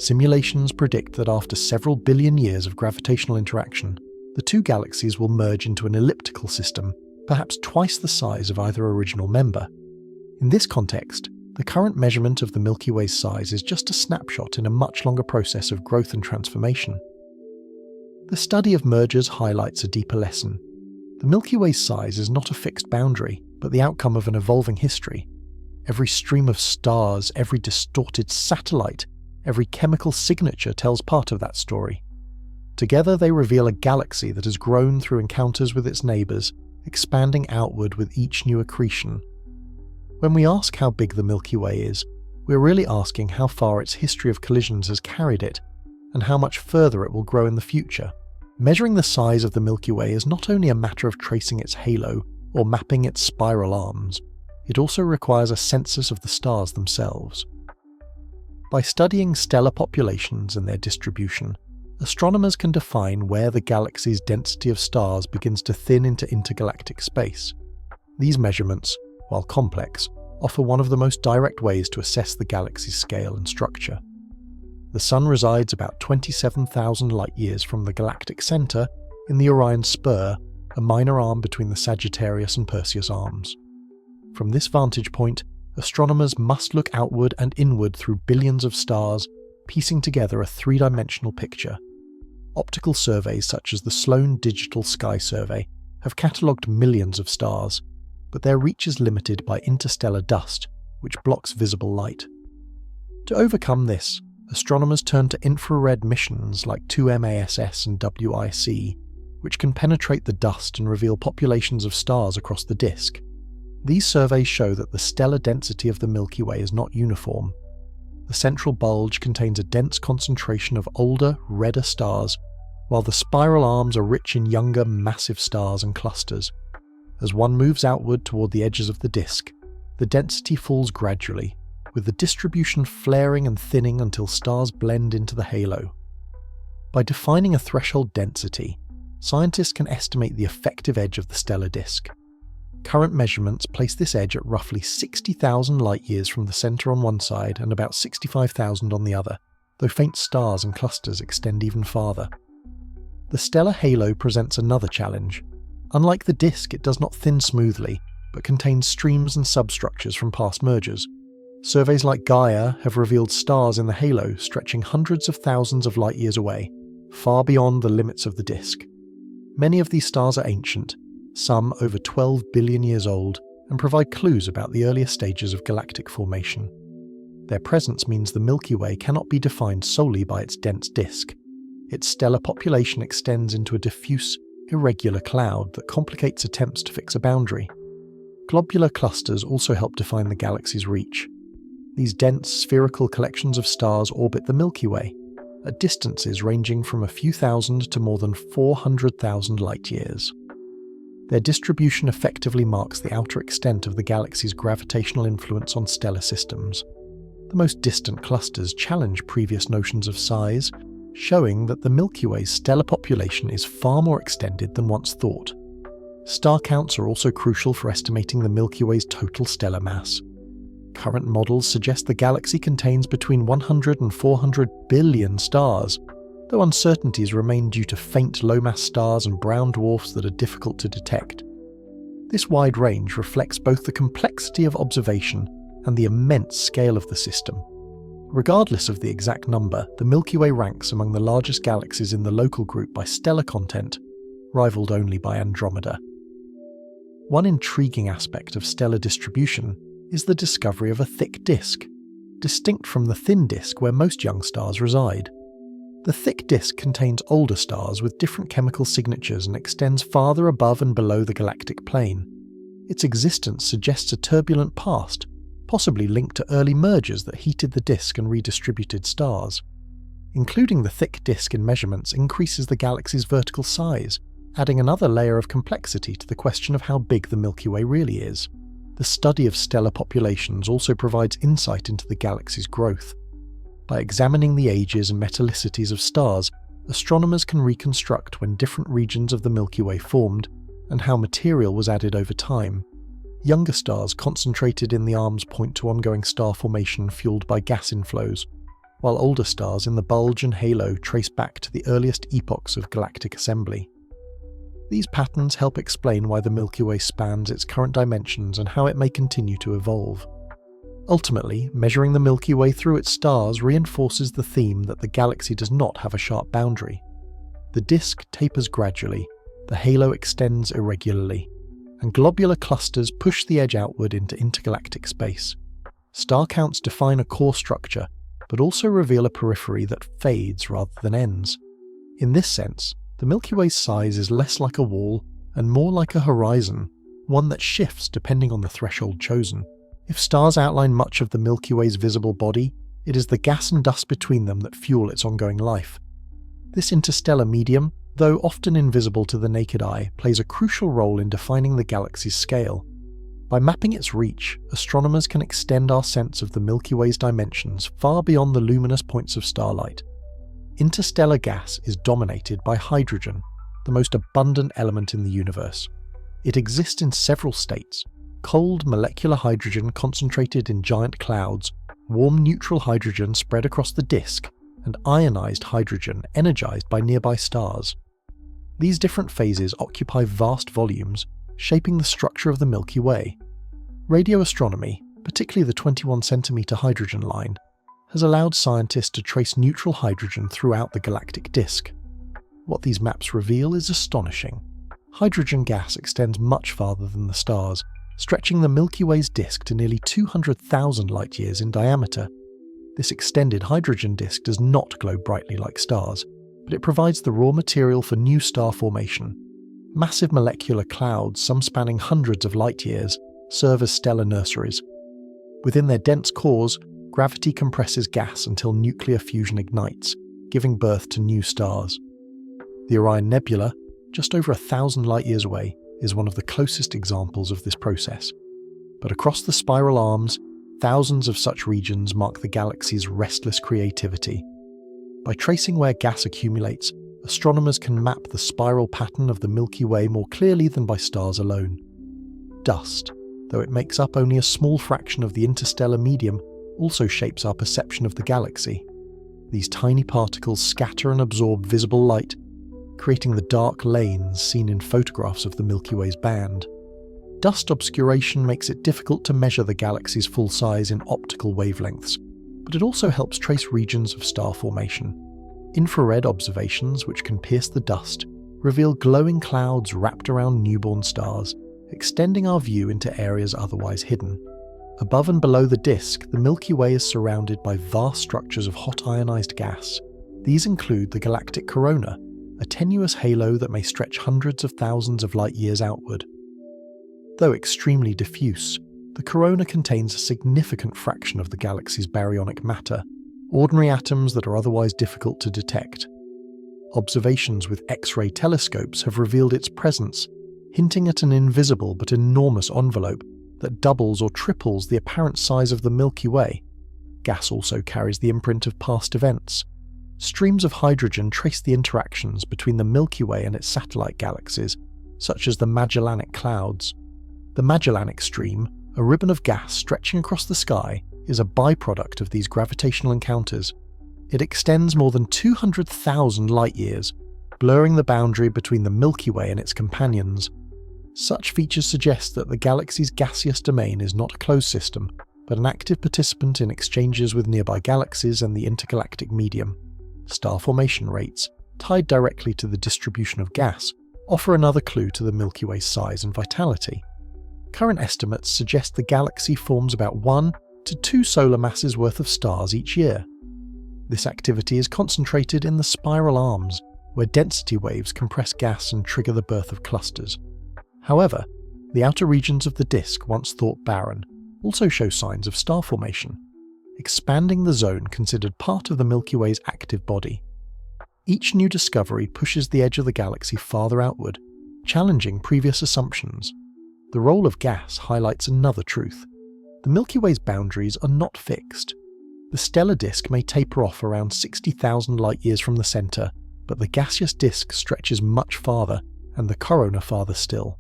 Simulations predict that after several billion years of gravitational interaction, the two galaxies will merge into an elliptical system, perhaps twice the size of either original member. In this context, the current measurement of the Milky Way's size is just a snapshot in a much longer process of growth and transformation. The study of mergers highlights a deeper lesson. The Milky Way's size is not a fixed boundary, but the outcome of an evolving history. Every stream of stars, every distorted satellite, every chemical signature tells part of that story. Together they reveal a galaxy that has grown through encounters with its neighbours, expanding outward with each new accretion. When we ask how big the Milky Way is, we're really asking how far its history of collisions has carried it, and how much further it will grow in the future. Measuring the size of the Milky Way is not only a matter of tracing its halo or mapping its spiral arms, it also requires a census of the stars themselves. By studying stellar populations and their distribution, astronomers can define where the galaxy's density of stars begins to thin into intergalactic space. These measurements, while complex, offer one of the most direct ways to assess the galaxy's scale and structure. The Sun resides about 27,000 light-years from the galactic centre in the Orion Spur, a minor arm between the Sagittarius and Perseus arms. From this vantage point, astronomers must look outward and inward through billions of stars, piecing together a three-dimensional picture. Optical surveys such as the Sloan Digital Sky Survey have catalogued millions of stars, but their reach is limited by interstellar dust, which blocks visible light. To overcome this, astronomers turn to infrared missions like 2MASS and WIC, which can penetrate the dust and reveal populations of stars across the disk. These surveys show that the stellar density of the Milky Way is not uniform. The central bulge contains a dense concentration of older, redder stars, while the spiral arms are rich in younger, massive stars and clusters. As one moves outward toward the edges of the disk, the density falls gradually, with the distribution flaring and thinning until stars blend into the halo. By defining a threshold density, scientists can estimate the effective edge of the stellar disk. Current measurements place this edge at roughly 60,000 light-years from the centre on one side and about 65,000 on the other, though faint stars and clusters extend even farther. The stellar halo presents another challenge. Unlike the disk, it does not thin smoothly, but contains streams and substructures from past mergers. Surveys like Gaia have revealed stars in the halo stretching hundreds of thousands of light-years away, far beyond the limits of the disk. Many of these stars are ancient, some over 12 billion years old, and provide clues about the earlier stages of galactic formation. Their presence means the Milky Way cannot be defined solely by its dense disk. Its stellar population extends into a diffuse, irregular cloud that complicates attempts to fix a boundary. Globular clusters also help define the galaxy's reach. These dense, spherical collections of stars orbit the Milky Way, at distances ranging from a few thousand to more than 400,000 light-years. Their distribution effectively marks the outer extent of the galaxy's gravitational influence on stellar systems. The most distant clusters challenge previous notions of size, showing that the Milky Way's stellar population is far more extended than once thought. Star counts are also crucial for estimating the Milky Way's total stellar mass. Current models suggest the galaxy contains between 100 and 400 billion stars, though uncertainties remain due to faint low-mass stars and brown dwarfs that are difficult to detect. This wide range reflects both the complexity of observation and the immense scale of the system. Regardless of the exact number, the Milky Way ranks among the largest galaxies in the local group by stellar content, rivaled only by Andromeda. One intriguing aspect of stellar distribution is the discovery of a thick disk, distinct from the thin disk where most young stars reside. The thick disk contains older stars with different chemical signatures and extends farther above and below the galactic plane. Its existence suggests a turbulent past, possibly linked to early mergers that heated the disk and redistributed stars. Including the thick disk in measurements increases the galaxy's vertical size, adding another layer of complexity to the question of how big the Milky Way really is. The study of stellar populations also provides insight into the galaxy's growth. By examining the ages and metallicities of stars, astronomers can reconstruct when different regions of the Milky Way formed and how material was added over time. Younger stars concentrated in the arms point to ongoing star formation fueled by gas inflows, while older stars in the bulge and halo trace back to the earliest epochs of galactic assembly. These patterns help explain why the Milky Way spans its current dimensions and how it may continue to evolve. Ultimately, measuring the Milky Way through its stars reinforces the theme that the galaxy does not have a sharp boundary. The disk tapers gradually, the halo extends irregularly, and globular clusters push the edge outward into intergalactic space. Star counts define a core structure, but also reveal a periphery that fades rather than ends. In this sense, the Milky Way's size is less like a wall and more like a horizon, one that shifts depending on the threshold chosen. If stars outline much of the Milky Way's visible body, it is the gas and dust between them that fuel its ongoing life. This interstellar medium, though often invisible to the naked eye, plays a crucial role in defining the galaxy's scale. By mapping its reach, astronomers can extend our sense of the Milky Way's dimensions far beyond the luminous points of starlight. Interstellar gas is dominated by hydrogen, the most abundant element in the universe. It exists in several states: cold molecular hydrogen concentrated in giant clouds, warm neutral hydrogen spread across the disk, and ionized hydrogen energized by nearby stars. These different phases occupy vast volumes, shaping the structure of the Milky Way. Radio astronomy, particularly the 21 centimeter hydrogen line, has allowed scientists to trace neutral hydrogen throughout the galactic disk. What these maps reveal is astonishing. Hydrogen gas extends much farther than the stars, stretching the Milky Way's disk to nearly 200,000 light-years in diameter. This extended hydrogen disk does not glow brightly like stars, but it provides the raw material for new star formation. Massive molecular clouds, some spanning hundreds of light-years, serve as stellar nurseries. Within their dense cores, gravity compresses gas until nuclear fusion ignites, giving birth to new stars. The Orion Nebula, just over 1,000 light-years away, is one of the closest examples of this process. But across the spiral arms, thousands of such regions mark the galaxy's restless creativity. By tracing where gas accumulates, astronomers can map the spiral pattern of the Milky Way more clearly than by stars alone. Dust, though it makes up only a small fraction of the interstellar medium, also shapes our perception of the galaxy. These tiny particles scatter and absorb visible light, creating the dark lanes seen in photographs of the Milky Way's band. Dust obscuration makes it difficult to measure the galaxy's full size in optical wavelengths, but it also helps trace regions of star formation. Infrared observations, which can pierce the dust, reveal glowing clouds wrapped around newborn stars, extending our view into areas otherwise hidden. Above and below the disk, the Milky Way is surrounded by vast structures of hot ionized gas. These include the galactic corona, a tenuous halo that may stretch hundreds of thousands of light-years outward. Though extremely diffuse, the corona contains a significant fraction of the galaxy's baryonic matter, ordinary atoms that are otherwise difficult to detect. Observations with X-ray telescopes have revealed its presence, hinting at an invisible but enormous envelope that doubles or triples the apparent size of the Milky Way. Gas also carries the imprint of past events. Streams of hydrogen trace the interactions between the Milky Way and its satellite galaxies, such as the Magellanic Clouds. The Magellanic Stream, a ribbon of gas stretching across the sky, is a byproduct of these gravitational encounters. It extends more than 200,000 light-years, blurring the boundary between the Milky Way and its companions. Such features suggest that the galaxy's gaseous domain is not a closed system, but an active participant in exchanges with nearby galaxies and the intergalactic medium. Star formation rates, tied directly to the distribution of gas, offer another clue to the Milky Way's size and vitality. Current estimates suggest the galaxy forms about 1 to 2 solar masses worth of stars each year. This activity is concentrated in the spiral arms, where density waves compress gas and trigger the birth of clusters. However, the outer regions of the disk, once thought barren, also show signs of star formation, expanding the zone considered part of the Milky Way's active body. Each new discovery pushes the edge of the galaxy farther outward, challenging previous assumptions. The role of gas highlights another truth. The Milky Way's boundaries are not fixed. The stellar disk may taper off around 60,000 light-years from the centre, but the gaseous disk stretches much farther, and the corona farther still.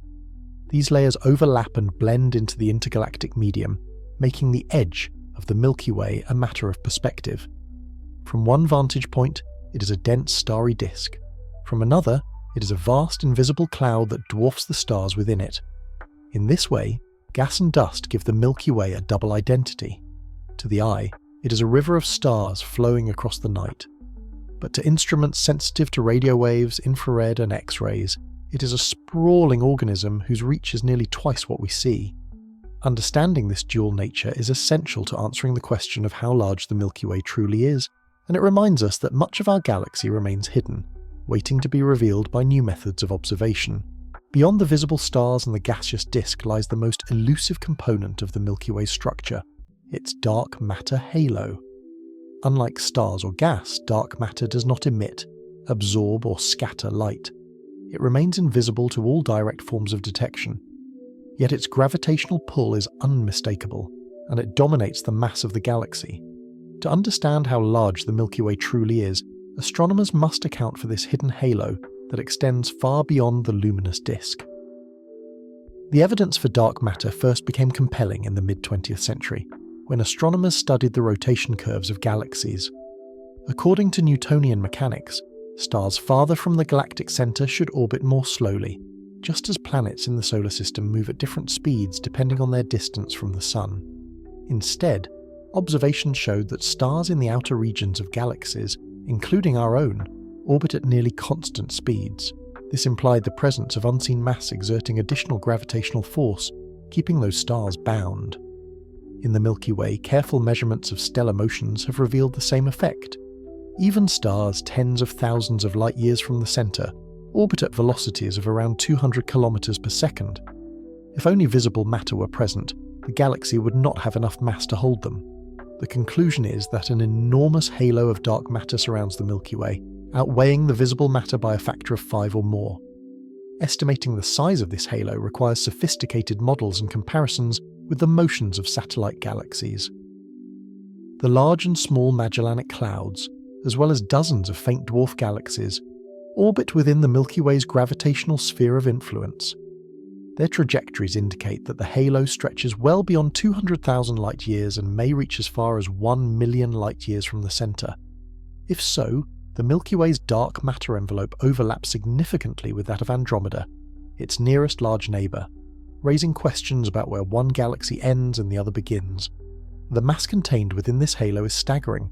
These layers overlap and blend into the intergalactic medium, making the edge of the Milky Way a matter of perspective. From one vantage point, it is a dense starry disk. From another, it is a vast invisible cloud that dwarfs the stars within it. In this way, gas and dust give the Milky Way a double identity. To the eye, it is a river of stars flowing across the night. But to instruments sensitive to radio waves, infrared and X-rays, it is a sprawling organism whose reach is nearly twice what we see. Understanding this dual nature is essential to answering the question of how large the Milky Way truly is, and it reminds us that much of our galaxy remains hidden, waiting to be revealed by new methods of observation. Beyond the visible stars and the gaseous disk lies the most elusive component of the Milky Way's structure, its dark matter halo. Unlike stars or gas, dark matter does not emit, absorb or scatter light. It remains invisible to all direct forms of detection. Yet its gravitational pull is unmistakable, and it dominates the mass of the galaxy. To understand how large the Milky Way truly is, astronomers must account for this hidden halo that extends far beyond the luminous disk. The evidence for dark matter first became compelling in the mid-20th century, when astronomers studied the rotation curves of galaxies. According to Newtonian mechanics, stars farther from the galactic centre should orbit more slowly, just as planets in the solar system move at different speeds depending on their distance from the Sun. Instead, observations showed that stars in the outer regions of galaxies, including our own, orbit at nearly constant speeds. This implied the presence of unseen mass exerting additional gravitational force, keeping those stars bound. In the Milky Way, careful measurements of stellar motions have revealed the same effect. Even stars tens of thousands of light-years from the centre orbit at velocities of around 200 kilometers per second. If only visible matter were present, the galaxy would not have enough mass to hold them. The conclusion is that an enormous halo of dark matter surrounds the Milky Way, outweighing the visible matter by a factor of 5 or more. Estimating the size of this halo requires sophisticated models and comparisons with the motions of satellite galaxies. The large and small Magellanic Clouds, as well as dozens of faint dwarf galaxies, orbit within the Milky Way's gravitational sphere of influence. Their trajectories indicate that the halo stretches well beyond 200,000 light-years and may reach as far as 1 million light-years from the centre. If so, the Milky Way's dark matter envelope overlaps significantly with that of Andromeda, its nearest large neighbour, raising questions about where one galaxy ends and the other begins. The mass contained within this halo is staggering.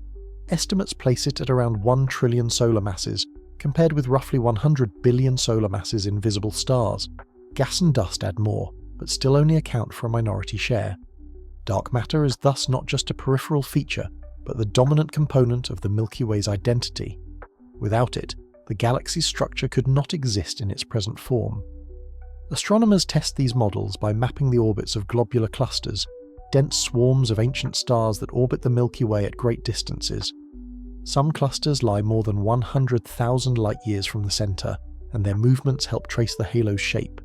Estimates place it at around 1 trillion solar masses, compared with roughly 100 billion solar masses in visible stars. Gas and dust add more, but still only account for a minority share. Dark matter is thus not just a peripheral feature, but the dominant component of the Milky Way's identity. Without it, the galaxy's structure could not exist in its present form. Astronomers test these models by mapping the orbits of globular clusters, dense swarms of ancient stars that orbit the Milky Way at great distances. Some clusters lie more than 100,000 light-years from the centre, and their movements help trace the halo's shape.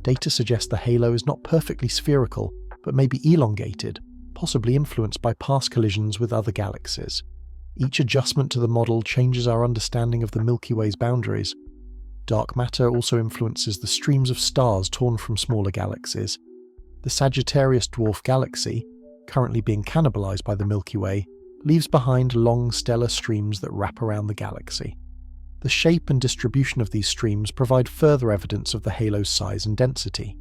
Data suggests the halo is not perfectly spherical, but may be elongated, possibly influenced by past collisions with other galaxies. Each adjustment to the model changes our understanding of the Milky Way's boundaries. Dark matter also influences the streams of stars torn from smaller galaxies. The Sagittarius dwarf galaxy, currently being cannibalized by the Milky Way, leaves behind long stellar streams that wrap around the galaxy. The shape and distribution of these streams provide further evidence of the halo's size and density.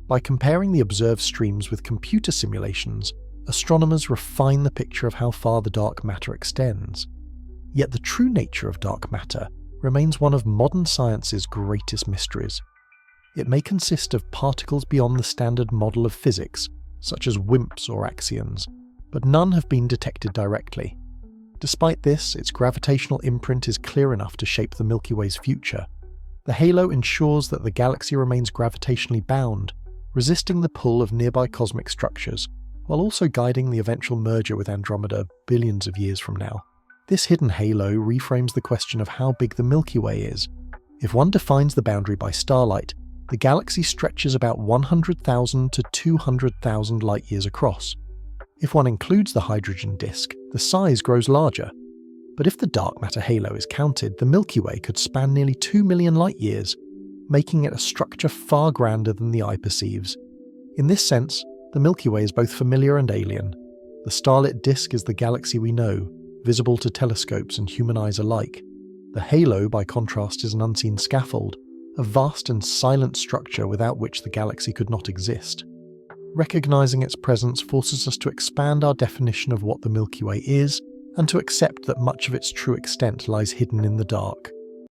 By comparing the observed streams with computer simulations, astronomers refine the picture of how far the dark matter extends. Yet the true nature of dark matter remains one of modern science's greatest mysteries. It may consist of particles beyond the standard model of physics, such as WIMPs or axions, but none have been detected directly. Despite this, its gravitational imprint is clear enough to shape the Milky Way's future. The halo ensures that the galaxy remains gravitationally bound, resisting the pull of nearby cosmic structures, while also guiding the eventual merger with Andromeda billions of years from now. This hidden halo reframes the question of how big the Milky Way is. If one defines the boundary by starlight, the galaxy stretches about 100,000 to 200,000 light-years across. If one includes the hydrogen disk, the size grows larger. But if the dark matter halo is counted, the Milky Way could span nearly 2 million light-years, making it a structure far grander than the eye perceives. In this sense, the Milky Way is both familiar and alien. The starlit disk is the galaxy we know, visible to telescopes and human eyes alike. The halo, by contrast, is an unseen scaffold, a vast and silent structure without which the galaxy could not exist. Recognizing its presence forces us to expand our definition of what the Milky Way is, and to accept that much of its true extent lies hidden in the dark.